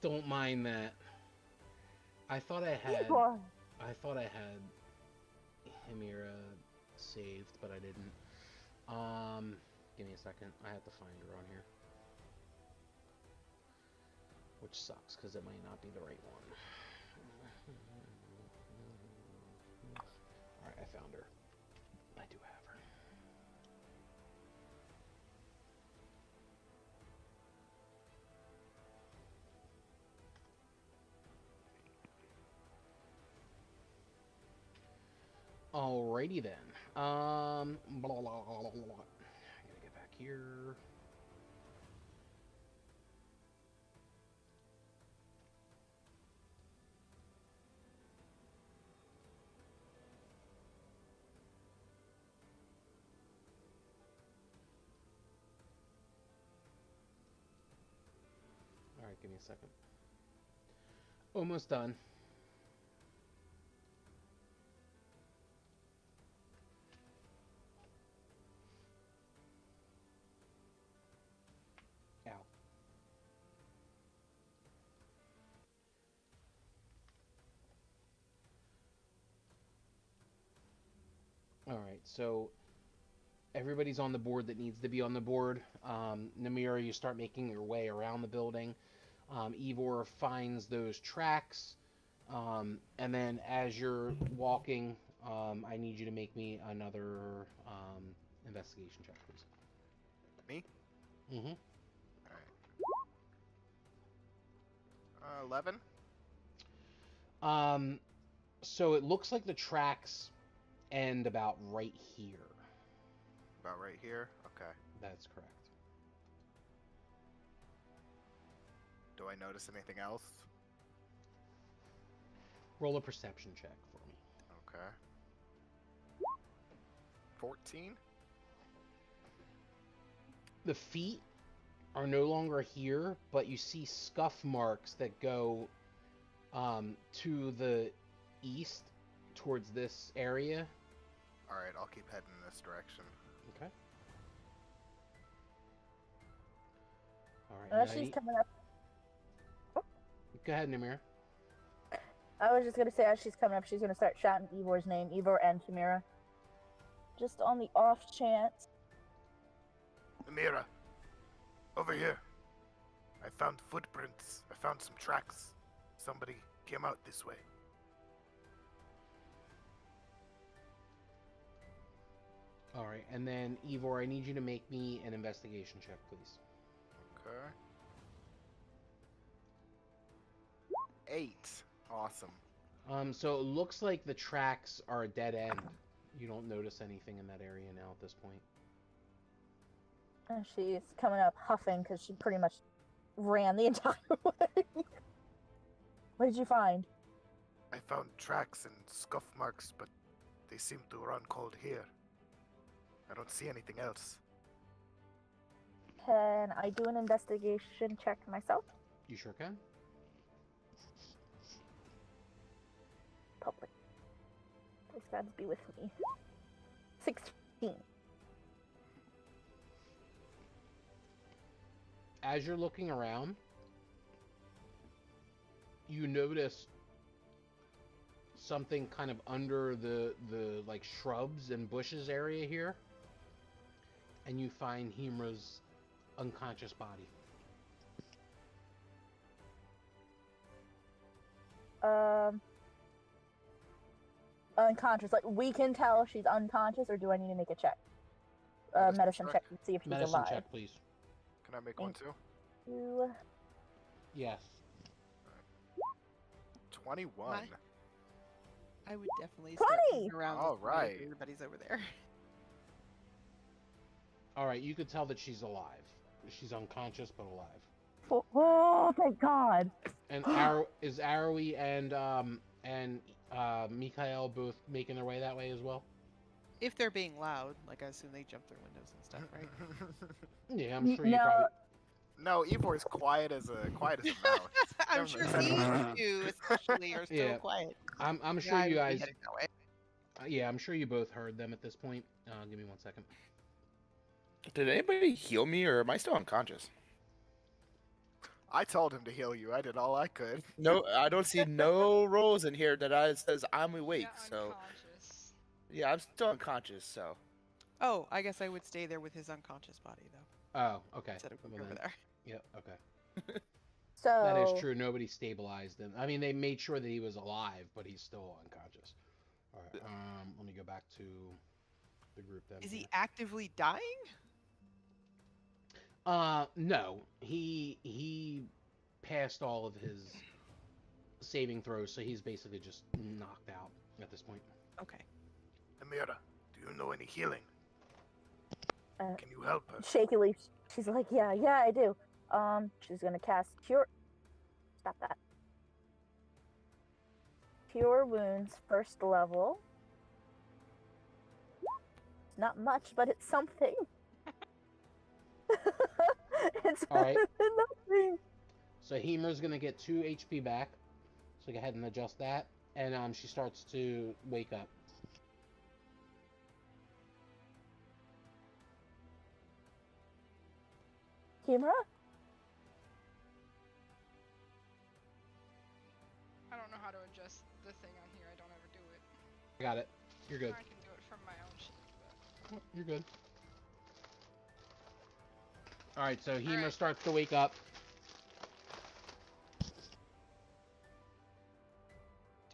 don't mind that. I thought I had Igor. Himira saved, but I didn't. Give me a second. I have to find her on here. Which sucks, because it might not be the right one. Alright, I found her. I do have her. Alrighty then. Blah, blah, blah, blah, blah. I gotta get back here. Alright, give me a second. Almost done. Ow. Alright, so everybody's on the board that needs to be on the board. Namira, you start making your way around the building. Ivor finds those tracks. And then as you're walking, I need you to make me another investigation check, please. Me? Mm-hmm. Alright. 11? So it looks like the tracks end about right here. About right here? Okay. That's correct. Do I notice anything else? Roll a perception check for me. Okay. 14? The feet are no longer here, but you see scuff marks that go to the east towards this area. Alright, I'll keep heading in this direction. Okay. All right. She's coming up. Go ahead, Namira. I was just gonna say, as she's coming up, she's gonna start shouting Ivor's name, Ivor and Chimera. Just on the off chance. Amira, over here. I found footprints. I found some tracks. Somebody came out this way. All right, and then Ivor, I need you to make me an investigation check, please. Okay. 8. Awesome. So it looks like the tracks are a dead end. You don't notice anything in that area now at this point. And she's coming up huffing because she pretty much ran the entire way. What did you find? I found tracks and scuff marks, but they seem to run cold here. I don't see anything else. Can I do an investigation check myself? You sure can. Public. Those gods be with me. 16. As you're looking around, you notice something kind of under the like shrubs and bushes area here, and you find Himra's unconscious body. Unconscious. Like, we can tell she's unconscious, or do I need to make a check? Medicine check to see if she's Medicine alive. check, please. Can I make one too? You... Yes. 21. I would definitely start 20! looking around. All to see if right. Everybody's over there. All right, you could tell that she's alive. She's unconscious but alive. Oh, thank God! And is Arrowy and Mikhail both making their way that way as well? If they're being loud, like I assume they jump through windows and stuff, right? Yeah, I'm sure you No. probably. No, Ivor's quiet as a mouse. I'm sure these two especially are still Yeah. quiet. I'm sure Yeah, I you would be guys. heading that way. Yeah, I'm sure you both heard them at this point. Give me 1 second. Did anybody heal me, or am I still unconscious? I told him to heal you. I did all I could. No, I don't see no rolls in here that says I'm awake. Yeah, So unconscious. yeah, I'm still unconscious. So Oh, I guess I would stay there with his unconscious body though, Oh, okay. instead of Well going over then- there. Yep. Okay. So That is true. Nobody stabilized him. I mean, they made sure that he was alive, but he's still unconscious. All right. Let me go back to the group then. Is here. he actively dying? No. He passed all of his saving throws, so he's basically just knocked out at this point. Okay. Amira, do you know any healing? Uh, Can you help her? shakily, she's like, yeah, I do. She's gonna cast cure. Stop that. Cure wounds, first level. It's not much, but it's something. It's All right. better than nothing. So Hemer's gonna get 2 HP back. So go ahead and adjust that, and she starts to wake up. Kimura? I don't know how to adjust the thing on here. I don't ever do it. I got it. You're good. I can do it from my own sheet, but Oh, you're good. All right. So Hemer Alright. starts to wake up. do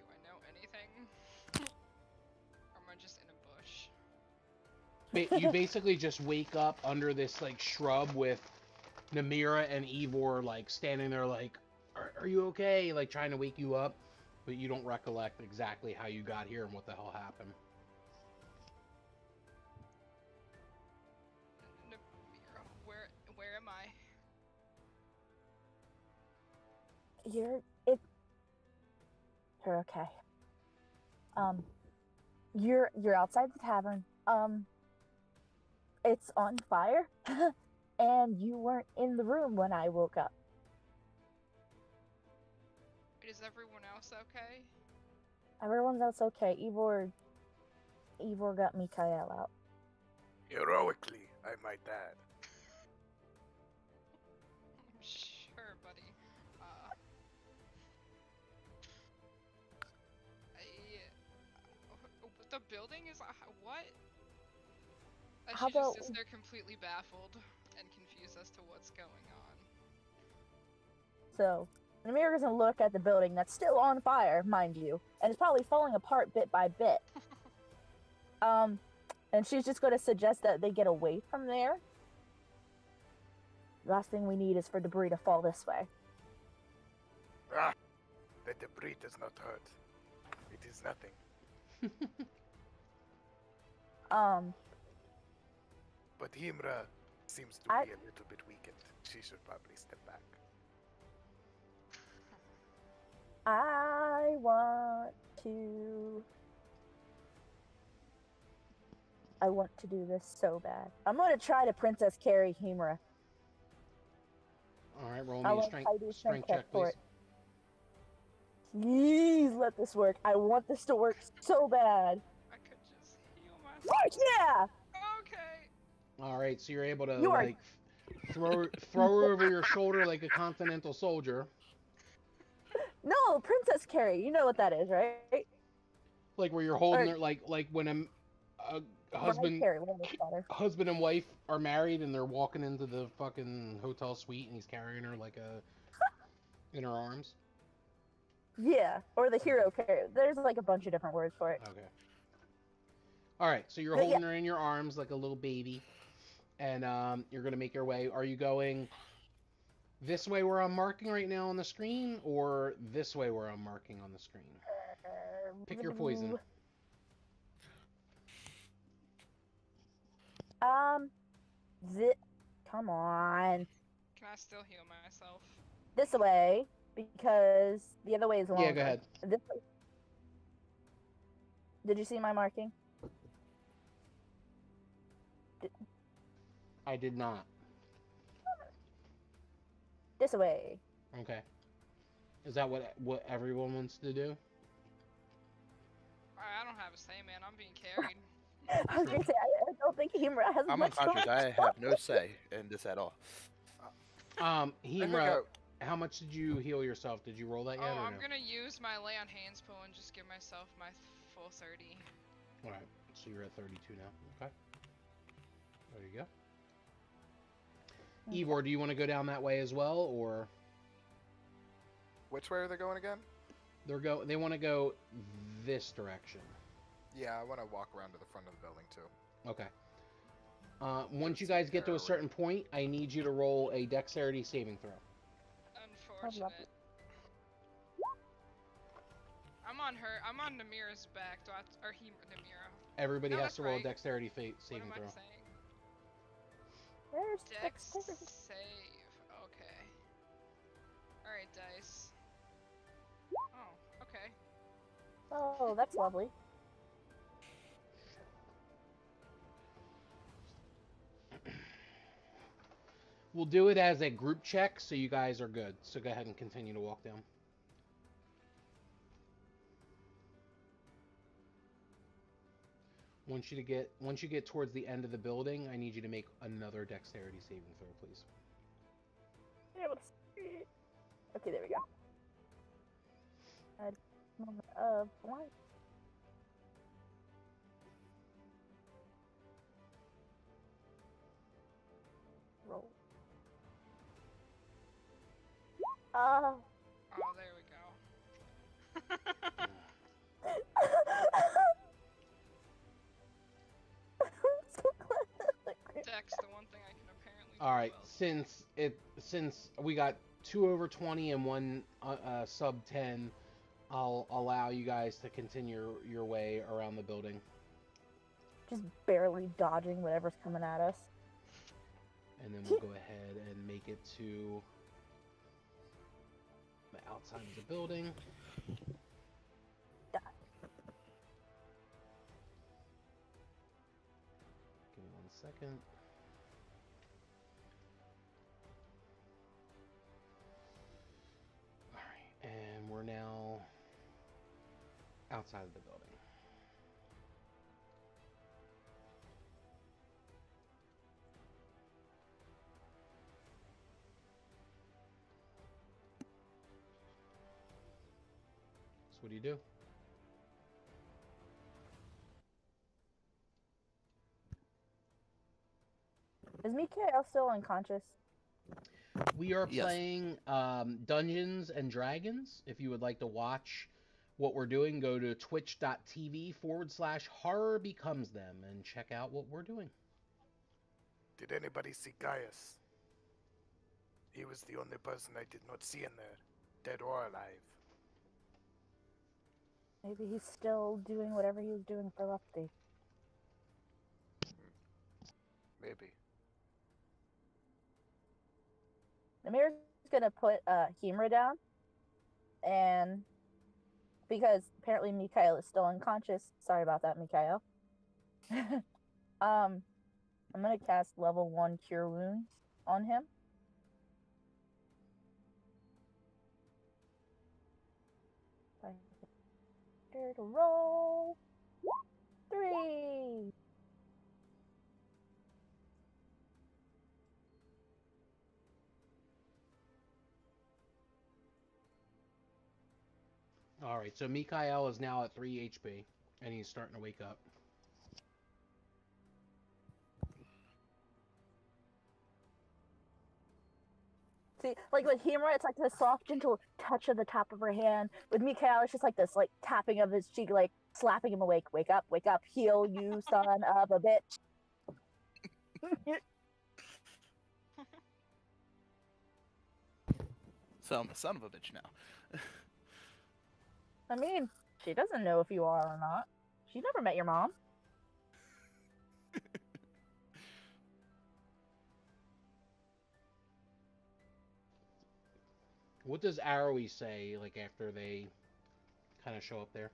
I know anything? Or am I just in a bush? You basically just wake up under this like shrub with Namira and Ivor like standing there like, are you okay? Like trying to wake you up, but you don't recollect exactly how you got here and what the hell happened. Namira, where am I? You're okay. You're outside the tavern. It's on fire. And you weren't in the room when I woke up. Is everyone else okay? Everyone else okay. Ivor got Mikael out. Heroically, I might add. Sure, buddy. The building is what? How She just about- sits there completely baffled and confused as to what's going on. So, Namira's gonna look at the building that's still on fire, mind you, and it's probably falling apart bit by bit. And she's just gonna suggest that they get away from there. Last thing we need is for debris to fall this way. Ah, the debris does not hurt. It is nothing. But Himra seems to I- be a little bit weakened. She should probably step back. I want to do this so bad. I'm gonna try to Princess Carry Himura. All right, roll I me a want strength, I do strength check, for please. it. Please let this work. I want this to work so bad. I could just heal myself. Fuck yeah! Okay. All right, so you're able to You are- like throw her over your shoulder like a continental soldier, No, Princess Carry. You know what that is, right? like where you're holding Or- her like when a Bride husband Carry, one of those better. husband and wife are married and they're walking into the fucking hotel suite and he's carrying her like in her arms. Yeah, or the hero carry. There's like a bunch of different words for it. Okay. All right, so you're But holding her in your arms like a little baby, and you're gonna make your way. Are you going this way where I'm marking right now on the screen, or this way where I'm marking on the screen? Pick your poison. Come on. Can I still heal myself? This way, because the other way is longer. Yeah, go ahead. This way. Did you see my marking? I did not. This way. Okay. Is that what everyone wants to do? I don't have a say, man. I'm being carried. I was gonna say, I don't think Himura has I'm much unconscious. choice. I have no say in this at all. I think Hemra, How much did you heal yourself? Did you roll that yet? Oh, or I'm no? gonna use my lay on hands pool and just give myself my full 30. All right. So you're at 32 now. Okay. There you go. Okay. Ivor, do you want to go down that way as well, or Which way are they going again? they want to go this direction? Yeah, I want to walk around to the front of the building too. Okay. Once you Some guys get to a air certain point, I need you to roll a dexterity saving throw. Unfortunate. I'm on her. I'm on Namira's back. Do I? Or he? Namira. Everybody No, has that's to roll right. a dexterity What saving am I throw. saying? Where's Dex dexterity? save. Okay. All right, dice. Oh, okay. Oh, that's lovely. We'll do it as a group check, so you guys are good. So go ahead and continue to walk down. Once you get towards the end of the building, I need you to make another dexterity saving throw, please. Okay, there we go. A moment of blank. Roll. Oh, there we go. Dex, the one thing I can apparently do All right, well. since we got 2 over 20 and 1 sub 10, I'll allow you guys to continue your way around the building. Just barely dodging whatever's coming at us. And then we'll go ahead and make it to the outside of the building. Give me 1 second. Alright, and we're now outside of the building. So what do you do? Is Mikael still unconscious? We are Yes. playing Dungeons and Dragons. If you would like to watch what we're doing, go to twitch.tv/horror becomes them and check out what we're doing. Did anybody see Gaius? He was the only person I did not see in there, dead or alive. Maybe he's still doing whatever he was doing for Lefty. Maybe. Namir's gonna put Hemra down, and because apparently Mikael is still unconscious. Sorry about that, Mikael. I'm gonna cast level 1 Cure Wounds on him. Here to roll 3. All right, so Mikael is now at 3 HP, and he's starting to wake up. See, like with Hemra, it's like this soft, gentle touch of the top of her hand. With Mikael, it's just like this, like tapping of his cheek, like slapping him awake. Wake up, heal, you son of a bitch. So I'm the son of a bitch now. I mean, she doesn't know if you are or not. She never met your mom. What does Arrowy say, like, after they kind of show up there?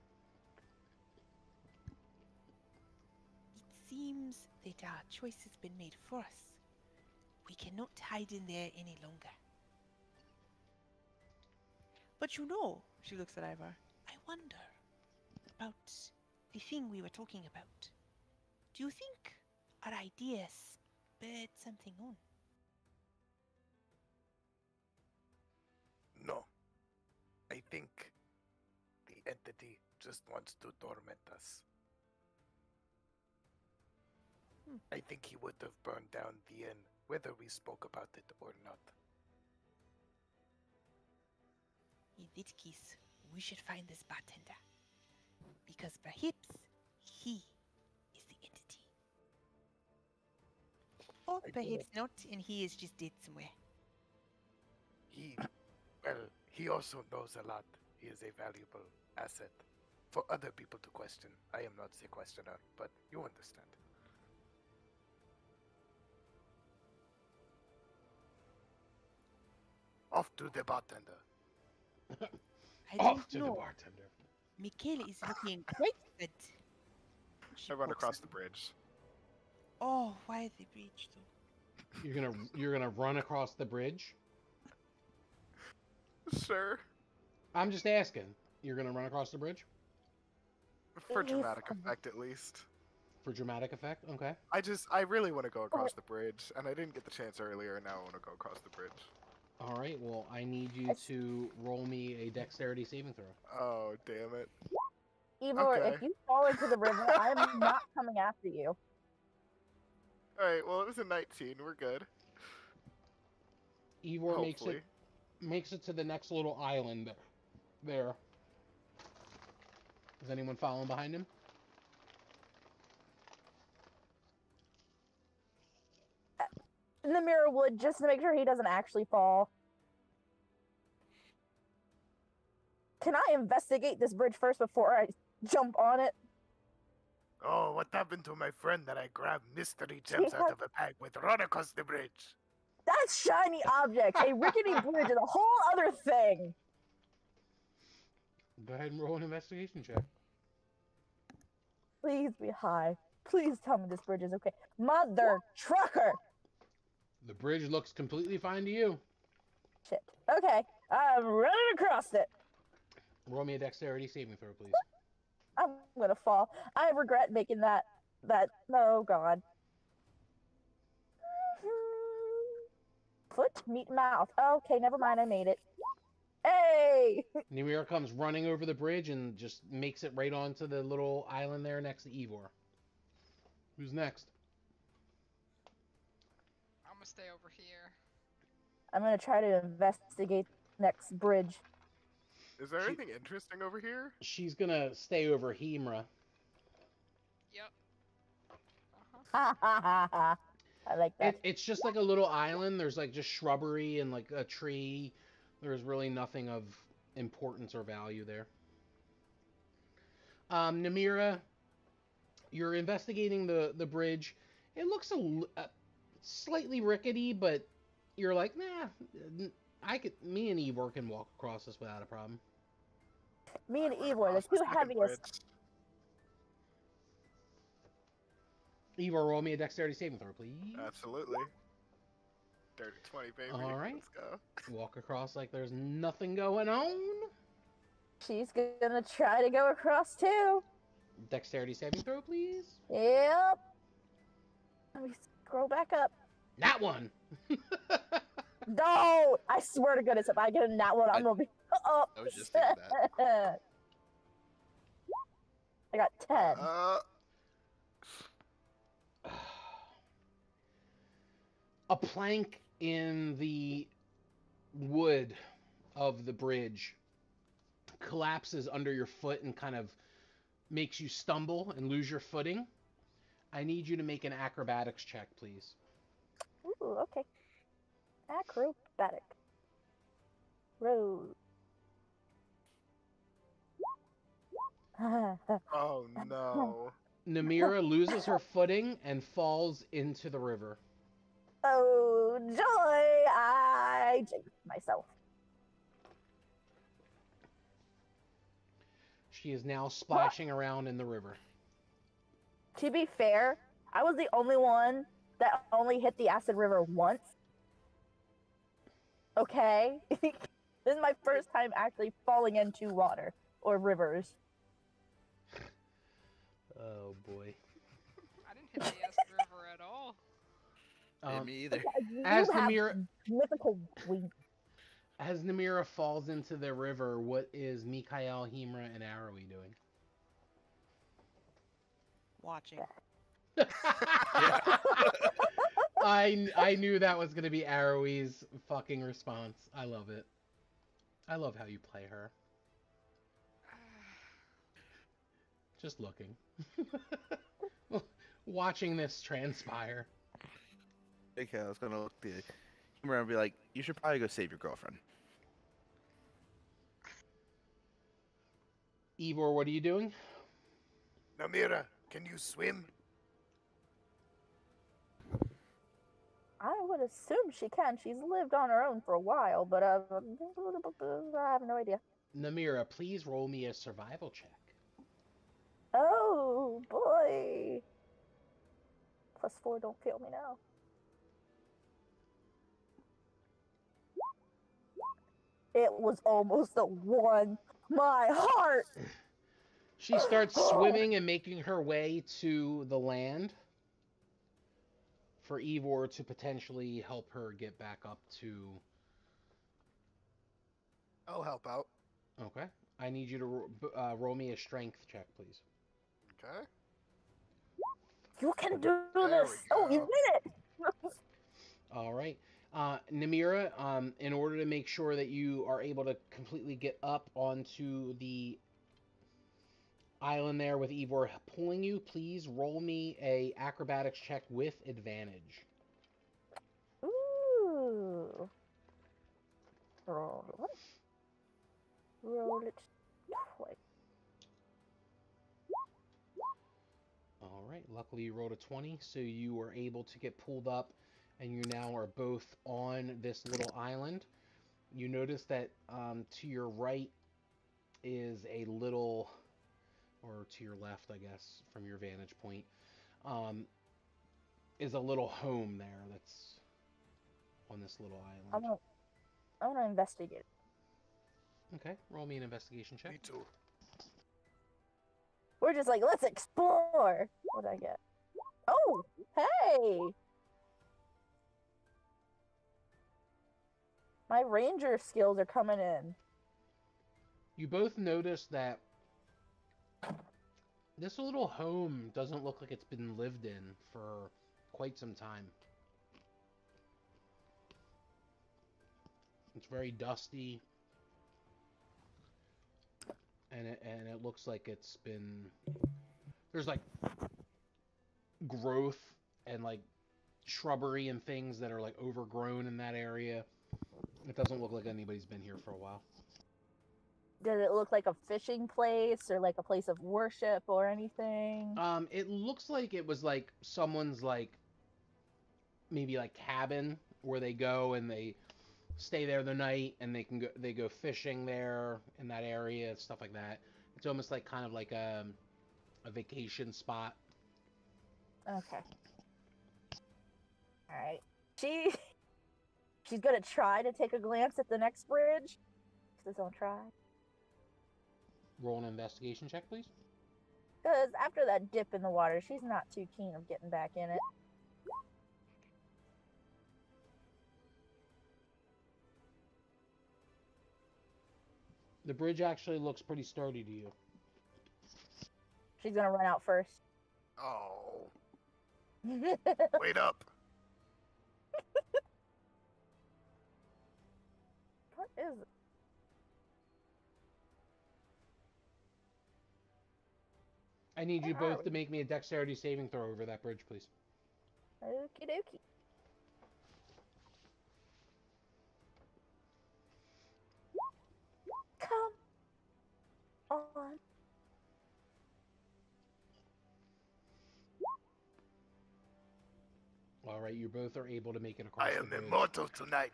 It seems that our choice has been made for us. We cannot hide in there any longer. But you know, she looks at Ivar, I wonder about the thing we were talking about. Do you think our idea spurred something on? No. I think the entity just wants to torment us. I think he would have burned down the inn, whether we spoke about it or not. In this case, we should find this bartender. Because perhaps he is the entity. Or I perhaps not, and he is just dead somewhere. He also knows a lot. He is a valuable asset for other people to question. I am not the questioner, but you understand. Off to the bartender. I Off don't to know. the bartender. Michaela is looking quite good. She I run pokes across her. the bridge. Oh, why the bridge though? You're gonna run across the bridge. Sure. I'm just asking. You're gonna run across the bridge For If- dramatic effect, at least. for dramatic effect. Okay. I really want to go across the bridge, and I didn't get the chance earlier, and now I want to go across the bridge. All right. Well, I need you to roll me a dexterity saving throw. Oh, damn it. Ivor, Okay. if you fall into the river, I'm not coming after you. Alright, well, it was a 19. We're good. Ivor Hopefully. makes it to the next little island there. Is anyone following behind him? Namira would, just to make sure he doesn't actually fall. Can I investigate this bridge first before I jump on it? Oh, what happened to my friend that I grabbed mystery gems out of a bag with run across the bridge? That's shiny objects. A rickety bridge is a whole other thing. Go ahead and roll an investigation check. Please be high. Please tell me this bridge is okay. Mother trucker. The bridge looks completely fine to you. Shit. Okay, I'm running across it. Roll me a dexterity saving throw, please. I'm gonna fall. I regret making that. Oh god. Foot, meat, mouth. Okay, never mind. I made it. Hey! Nimir comes running over the bridge and just makes it right onto the little island there next to Ivor. Who's next? I'm gonna stay over here. I'm gonna try to investigate next bridge. Is there anything interesting over here? She's gonna stay over Hemra. Yep. Ha ha ha ha. I like that. It's just like a little island. There's like just shrubbery and like a tree. There's really nothing of importance or value there. Namira, you're investigating the bridge. It looks slightly rickety, but you're like, nah, me and Ivor can walk across this without a problem. Me and I run Ivor, the across the two second heaviest. bridge. Ivor, roll me a dexterity saving throw, please. Absolutely. Dirty 20, baby. All right. Let's go. Walk across like there's nothing going on. She's gonna try to go across too. Dexterity saving throw, please. Yep. Let me scroll back up. That one. No! I swear to goodness, if I get in that one, I'm gonna be up. I was just thinking that. I got 10. A plank in the wood of the bridge collapses under your foot and kind of makes you stumble and lose your footing. I need you to make an acrobatics check, please. Ooh, okay. Acrobatic. Road. Oh no. Namira loses her footing and falls into the river. Oh, joy! I jinxed myself. She is now splashing around in the river. To be fair, I was the only one that only hit the acid river once. Okay? This is my first time actually falling into water or rivers. Oh boy. I didn't hit the acid river at all. Me either. You As have Namira, mythical wings. As Namira falls into the river, what is Mikael, Himra, and Arawi doing? Watching. I knew that was gonna be Arawi's fucking response. I love it. I love how you play her. Just looking. Watching this transpire. Okay, I was gonna look the humor and be like, you should probably go save your girlfriend. Ivor, what are you doing? Namira, can you swim? I would assume she can. She's lived on her own for a while, but I have no idea. Namira, please roll me a survival check. Oh boy. +4, don't fail me now. It was almost a 1. My heart! She starts swimming and making her way to the land for Ivor to potentially help her get back up to... I'll help out. Okay. I need you to roll me a strength check, please. Okay. You can do There this! we Oh, you go. did it! All right. Namira, in order to make sure that you are able to completely get up onto the island there with Ivor pulling you, please roll me a acrobatics check with advantage. Ooh. Roll it. Roll it twice. All right. Luckily, you rolled a 20, so you were able to get pulled up, and you now are both on this little island. You notice that to your right is a little, or to your left, I guess, from your vantage point, is a little home there that's on this little island. I want to investigate. Okay, roll me an investigation check. Me too. We're just like, let's explore. What'd I get? Oh, hey! My ranger skills are coming in. You both notice that this little home doesn't look like it's been lived in for quite some time. It's very dusty, and it looks like it's been, there's like growth and like shrubbery and things that are like overgrown in that area. It doesn't look like anybody's been here for a while. Does it look like a fishing place or like a place of worship or anything? It looks like it was like someone's like maybe like cabin where they go and they stay there the night and they go fishing there in that area, stuff like that. It's almost like kind of like a vacation spot. Okay. All right. She's gonna try to take a glance at the next bridge. Just don't try. Roll an investigation check, please. Because after that dip in the water, she's not too keen of getting back in it. The bridge actually looks pretty sturdy to you. She's gonna run out first. Oh, wait up. What is it? I need you Where are both we? to make me a dexterity saving throw over that bridge, please. Okie dokie. Come on. All right, you both are able to make it across I the am bridge. immortal tonight.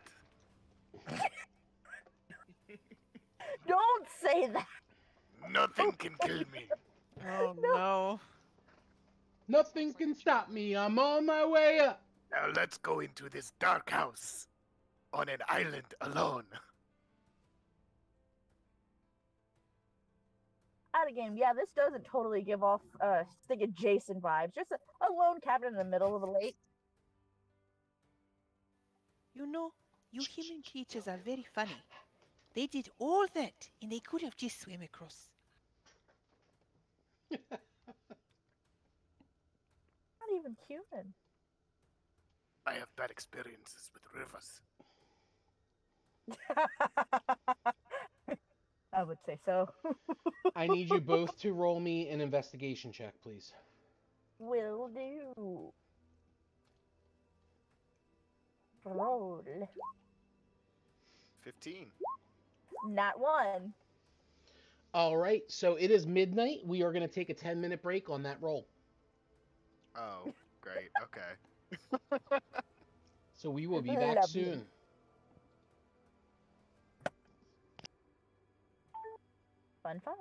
Don't say that. Nothing can kill me. Oh no. Nothing can stop me. I'm on my way up. Now let's go into this dark house on an island alone. Out of game, yeah, this doesn't totally give off thinking Jason vibes. Just a lone cabin in the middle of a lake. You know, You human creatures are very funny. They did all that, and they could have just swam across. Not even human. I have bad experiences with rivers. I would say so. I need you both to roll me an investigation check, please. Will do. Roll. 15. Not one. All right, so it is midnight. We are going to take a 10-minute break on that roll. Oh, great. Okay. So we will be back Lovely. soon. Fun, fun.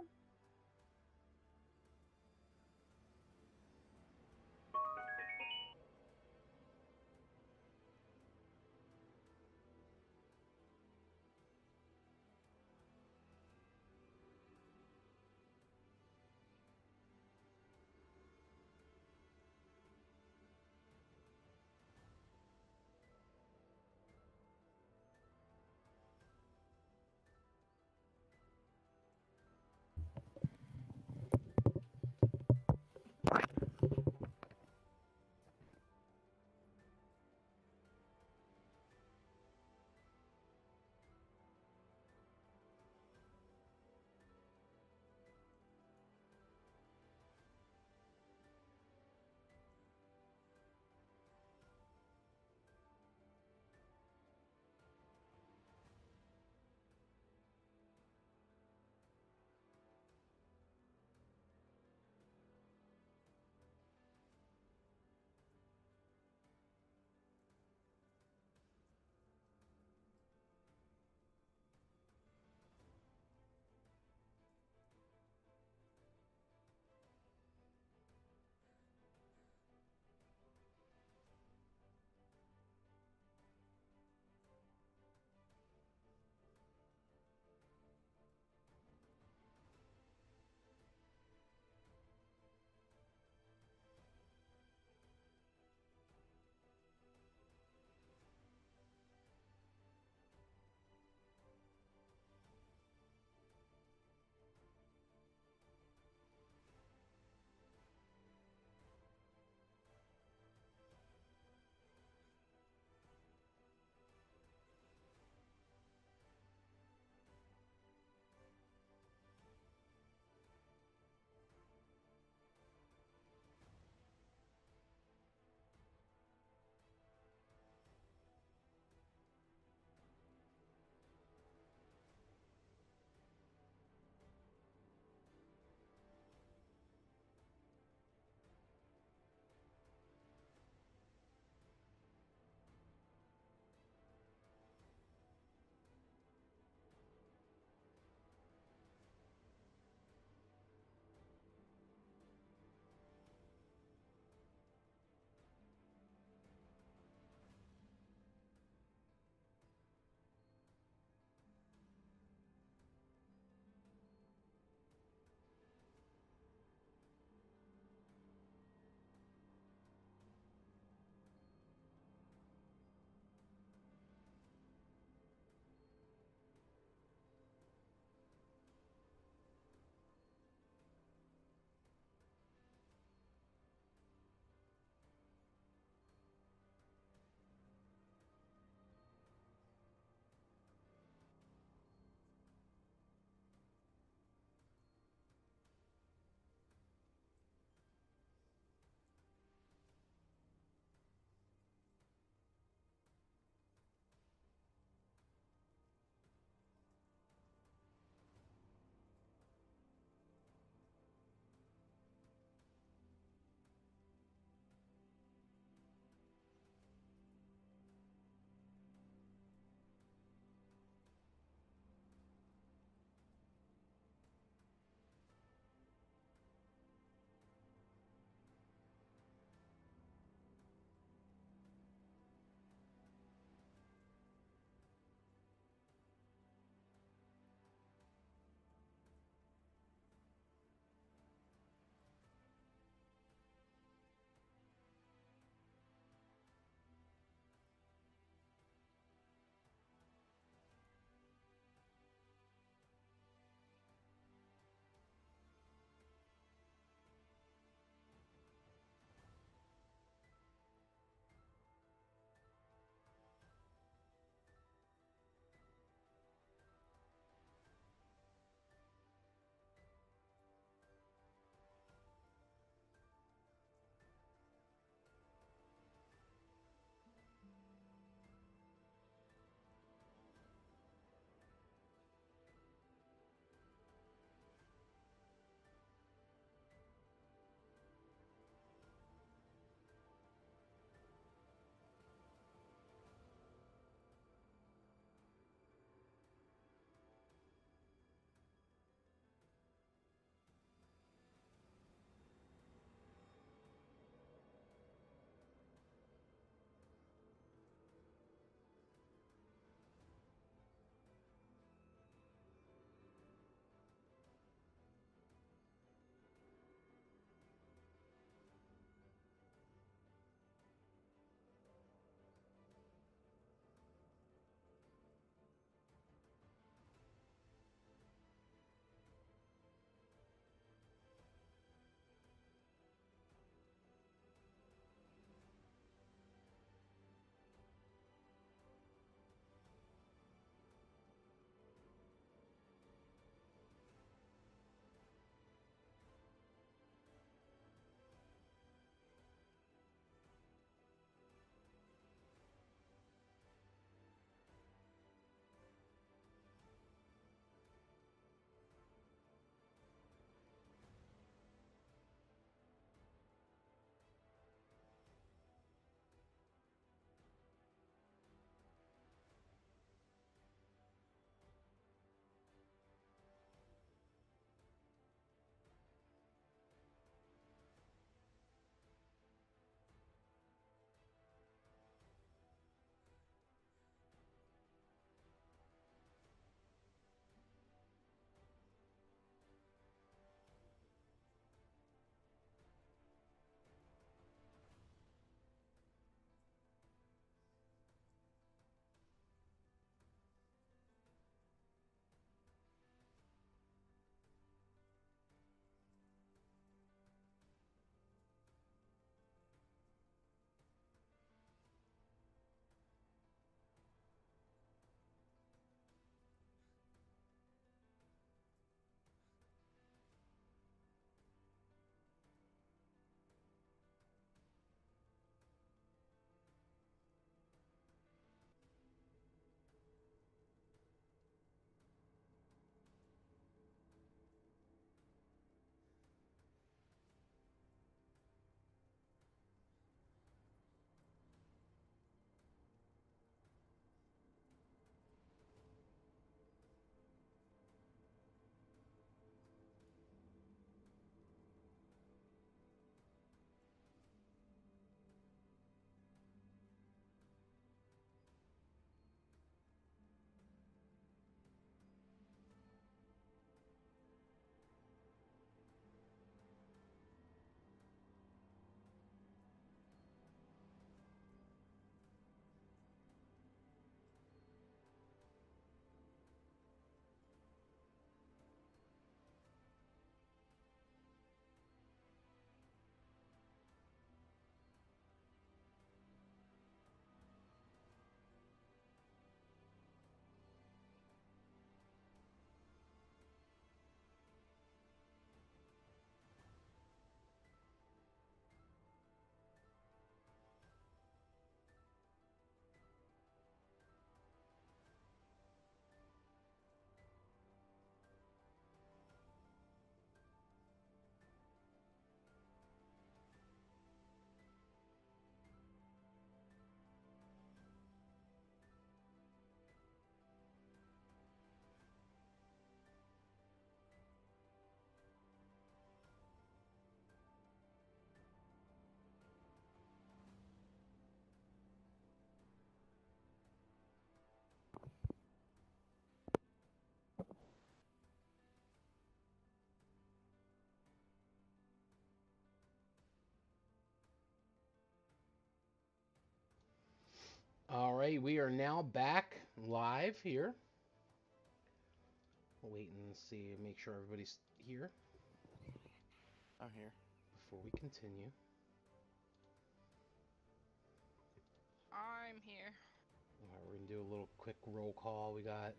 All right, we are now back live here. We'll wait and see, make sure everybody's here I'm here. before we continue. I'm here. All right, we're gonna do a little quick roll call. We got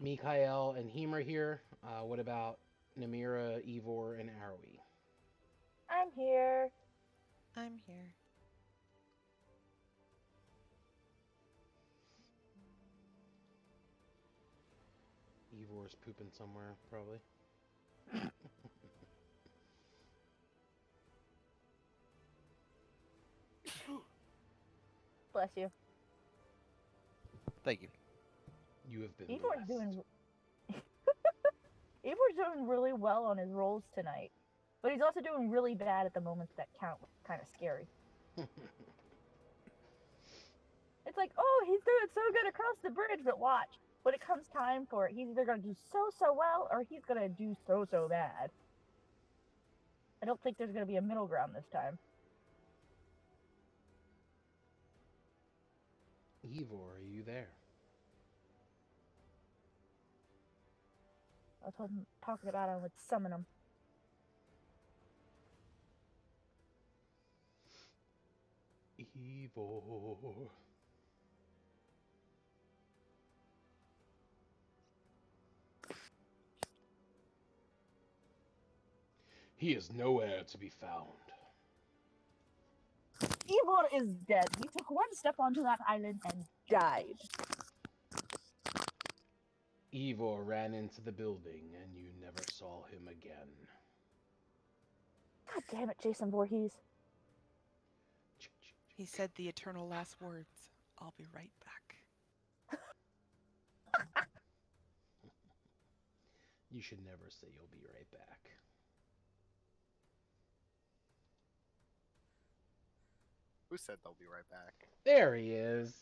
Mikael and Hemer here. What about Namira, Ivor, and Arwi? I'm here. I'm here. Ivor's pooping somewhere, probably. Bless you. Thank you. You have been Evor's blessed. doing. Evor's doing really well on his rolls tonight, but he's also doing really bad at the moments that count. Kind of scary. It's like, oh, he's doing so good across the bridge, but watch. When it comes time for it, he's either going to do so well or he's going to do so bad. I don't think there's going to be a middle ground this time. Ivor, are you there? I was talking about I would summon him. Ivor. He is nowhere to be found. Ivor is dead. He took one step onto that island and died. Ivor ran into the building and you never saw him again. God damn it, Jason Voorhees. He said the eternal last words. I'll be right back. You should never say you'll be right back. Who said they'll be right back? There he is.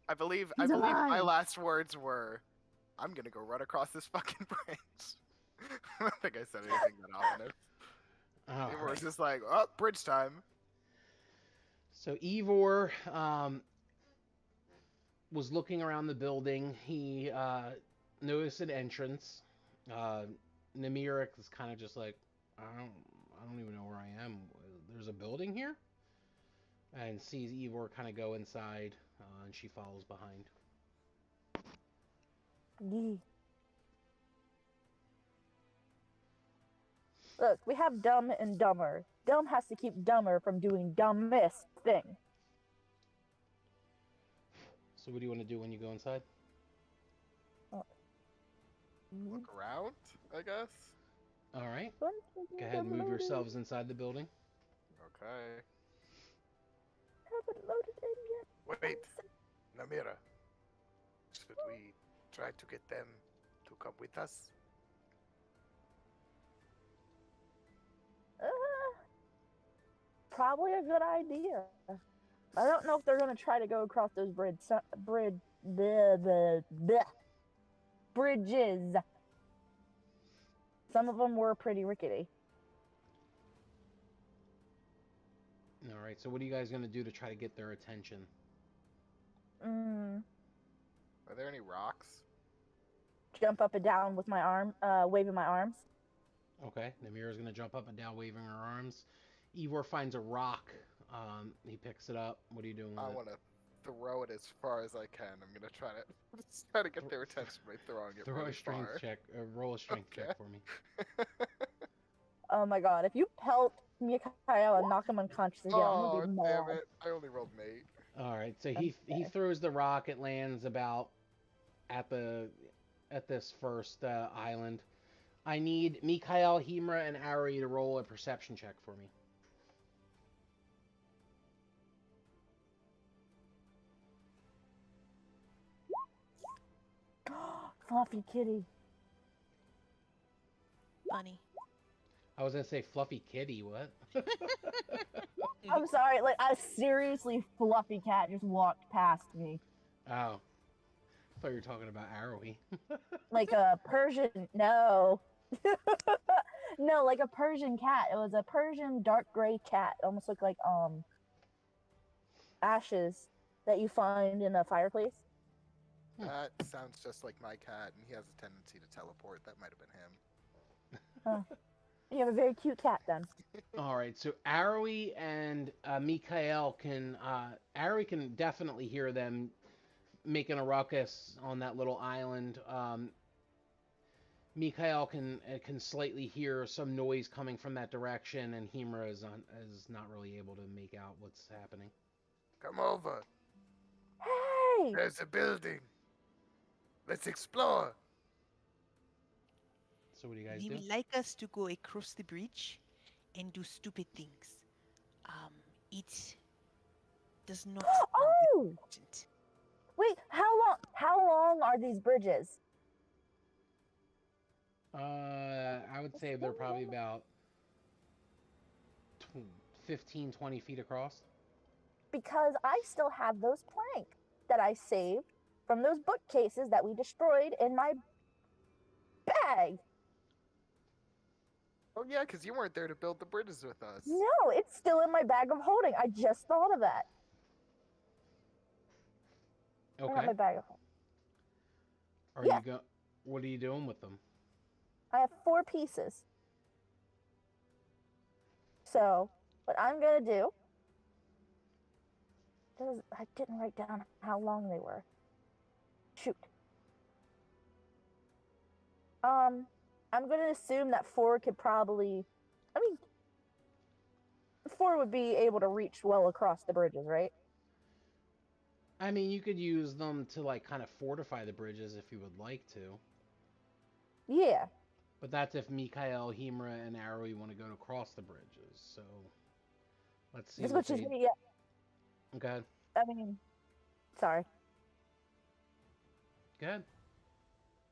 I believe He's my alive. last words were, "I'm gonna go run across this fucking bridge." I don't think I said anything that ominous. All It was right. just like, "Oh, bridge time." So Ivor was looking around the building. He noticed an entrance. Namirik is kind of just like, I don't even know where I am. There's a building here, and sees Ivor kind of go inside, and she follows behind. Yee. Look, we have dumb and dumber. Dumb has to keep dumber from doing dumbest thing. So what do you want to do when you go inside? Look around, I guess. All right. Go ahead and move yourselves inside the building. Okay. Haven't loaded in yet. Wait, Namira. Should we try to get them to come with us? Probably a good idea. I don't know if they're gonna try to go across those bridges. Some of them were pretty rickety. All right. So what are you guys gonna do to try to get their attention? Are there any rocks? Jump up and down with my arm, waving my arms. Okay. Namira's gonna jump up and down, waving her arms. Ivor finds a rock. He picks it up. What are you doing with I it? want to throw it as far as I can. I'm gonna try to get their attention by throwing it Throw really a strength far. check. Roll a strength Okay. check for me. Oh my god, if you pelt Mikael and knock him unconscious again, I'm Oh, gonna be damn mad. it. I only rolled an 8. All right. So he Okay. throws the rock. It lands about at this first island. I need Mikael, Hemra, and Ari to roll a perception check for me. Fluffy kitty. Funny. I was gonna say fluffy kitty. What? I'm sorry, like a seriously fluffy cat just walked past me. Oh, I thought you were talking about Arrowy. Like a Persian, no. No, like a Persian cat. It was a Persian dark gray cat. It almost looked like Ashes that you find in a fireplace. That sounds just like my cat, and he has a tendency to teleport. That might have been him. You have a very cute cat then. All right, so Arrowy and Mikael can Arrowy can definitely hear them making a ruckus on that little island. Mikael can slightly hear some noise coming from that direction, and Himra is not really able to make out what's happening. Come over. Hey! There's a building. Let's explore. So what do you guys They do? would like us to go across the bridge and do stupid things. It does not sound Oh! important. Wait, how long are these bridges? I would say they're probably about 15, 20 feet across. Because I still have those planks that I saved from those bookcases that we destroyed in my bag. Oh yeah, because you weren't there to build the bridges with us. No, it's still in my bag of holding. I just thought of that. Not Okay. my bag of holding. Are you go? What are you doing with them? I have 4 pieces. So, what I'm going to do, I didn't write down how long they were. Shoot. I'm going to assume that 4 could probably, 4 would be able to reach well across the bridges, right? I mean, you could use them to like kind of fortify the bridges if you would like to. Yeah. But that's if Mikael, Himra, and Arrowy want to go across the bridges. So let's see. Which is, yeah. Okay. Sorry. Go ahead.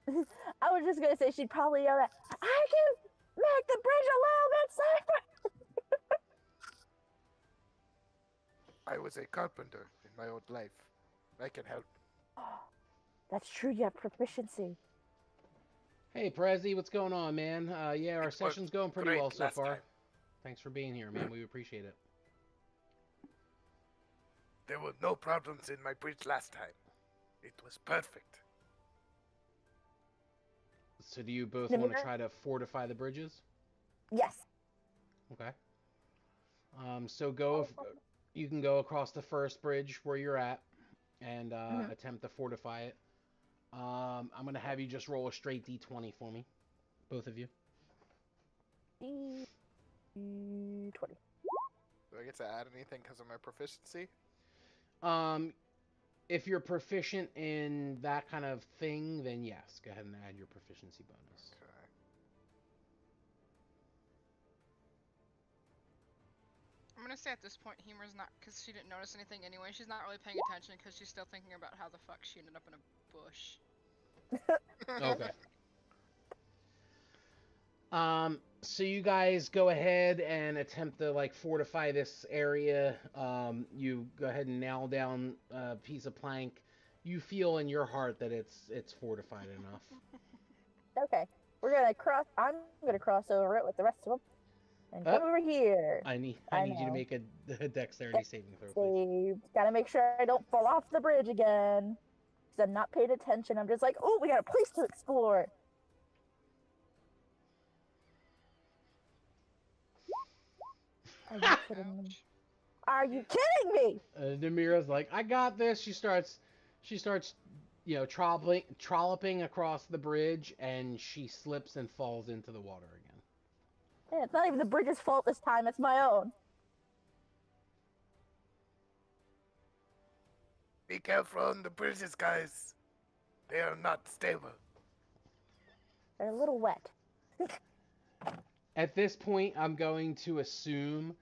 I was just gonna say she'd probably yell at, I can make the bridge a little bit safer. I was a carpenter in my old life. I can help. That's true, you have proficiency. Hey, Prezi, what's going on, man? Yeah, our It session's worked going pretty great well so last far. time. Thanks for being here, man. We appreciate it. There were no problems in my bridge last time. It was perfect. So do you both want to Namira? try to fortify the bridges? Yes. Okay. So you can go across the first bridge where you're at and attempt to fortify it. I'm gonna have you just roll a straight d20 for me, both of you. D20. Do I get to add anything because of my proficiency? If you're proficient in that kind of thing, then yes, go ahead and add your proficiency bonus. Okay. I'm gonna say at this point, Humor's not, because she didn't notice anything anyway. She's not really paying attention because she's still thinking about how the fuck she ended up in a bush. Okay. So you guys go ahead and attempt to like fortify this area. You go ahead and nail down a piece of plank. You feel in your heart that it's fortified enough. Okay. I'm gonna cross over it with the rest of them. And come over here. I need I you to know. make a dexterity saving throw, please. Save. Gotta make sure I don't fall off the bridge again. Because I'm not paying attention. I'm just like, oh, we got a place to explore. Are you kidding me? Are you kidding me? Namira's like, I got this. She starts, you know, trolloping across the bridge, and she slips and falls into the water again. Hey, it's not even the bridge's fault this time. It's my own. Be careful on the bridges, guys. They are not stable. They're a little wet. At this point, I'm going to assume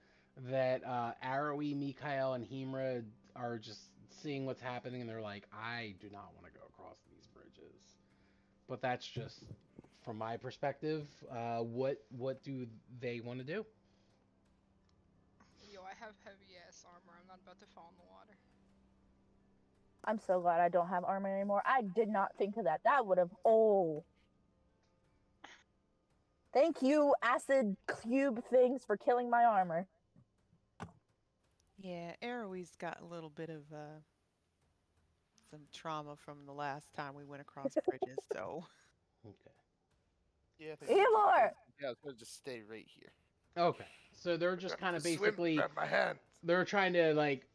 that Arrowy, Mikael, and Himra are just seeing what's happening, and they're like, I do not want to go across these bridges. But that's just from my perspective. What do they want to do? Yo, I have heavy ass armor. I'm not about to fall in the water. I'm so glad I don't have armor anymore. I did not think of that. That would have. Oh. Thank you, acid cube things, for killing my armor. Yeah, Arrowie's got a little bit of some trauma from the last time we went across bridges, so. Okay. Yeah. Eeyore! Yeah, I was gonna just stay right here. Okay. So they're just kind of Just basically grab my hand. they're trying to like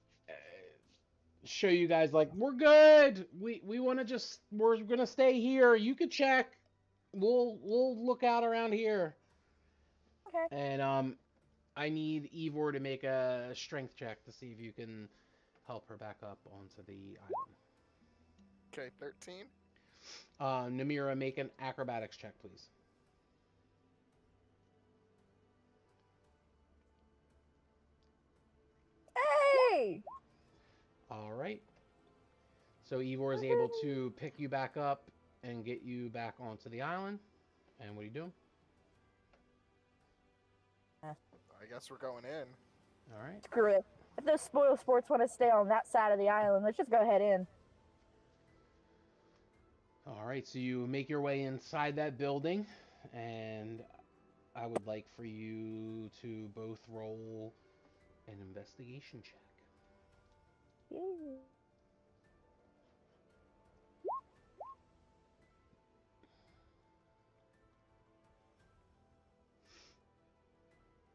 show you guys like we're good. We want to just we're gonna stay here. You could check. We'll look out around here. Okay. And I need Ivor to make a strength check to see if you can help her back up onto the island. Okay, 13. Namira, make an acrobatics check, please. Hey! All right. So Ivor is able to pick you back up and get you back onto the island. And what are you doing? I guess we're going in. All right. Screw it. If those spoil sports want to stay on that side of the island, let's just go ahead in. All right. So you make your way inside that building, and I would like for you to both roll an investigation check. Yay.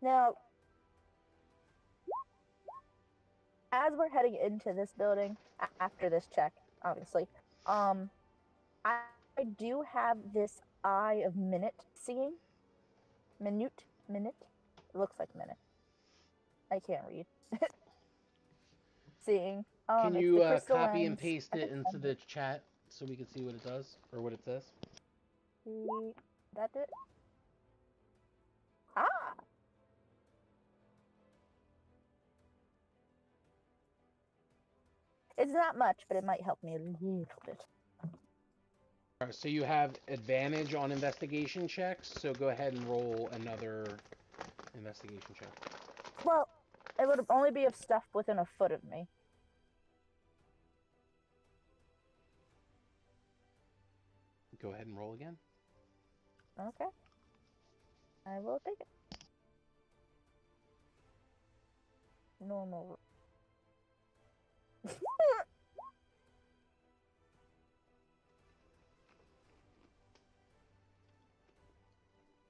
Now, as we're heading into this building, after this check, obviously, I do have this eye of minute seeing. Minute? It looks like minute. I can't read. Seeing. Can It's you the crystal copy and lens. paste it into the chat so we can see what it does or what it says? That it? Ah! It's not much, but it might help me a little bit. All right, so you have advantage on investigation checks, so go ahead and roll another investigation check. Well, it would only be of stuff within a foot of me. Go ahead and roll again. Okay. I will take it. Normal.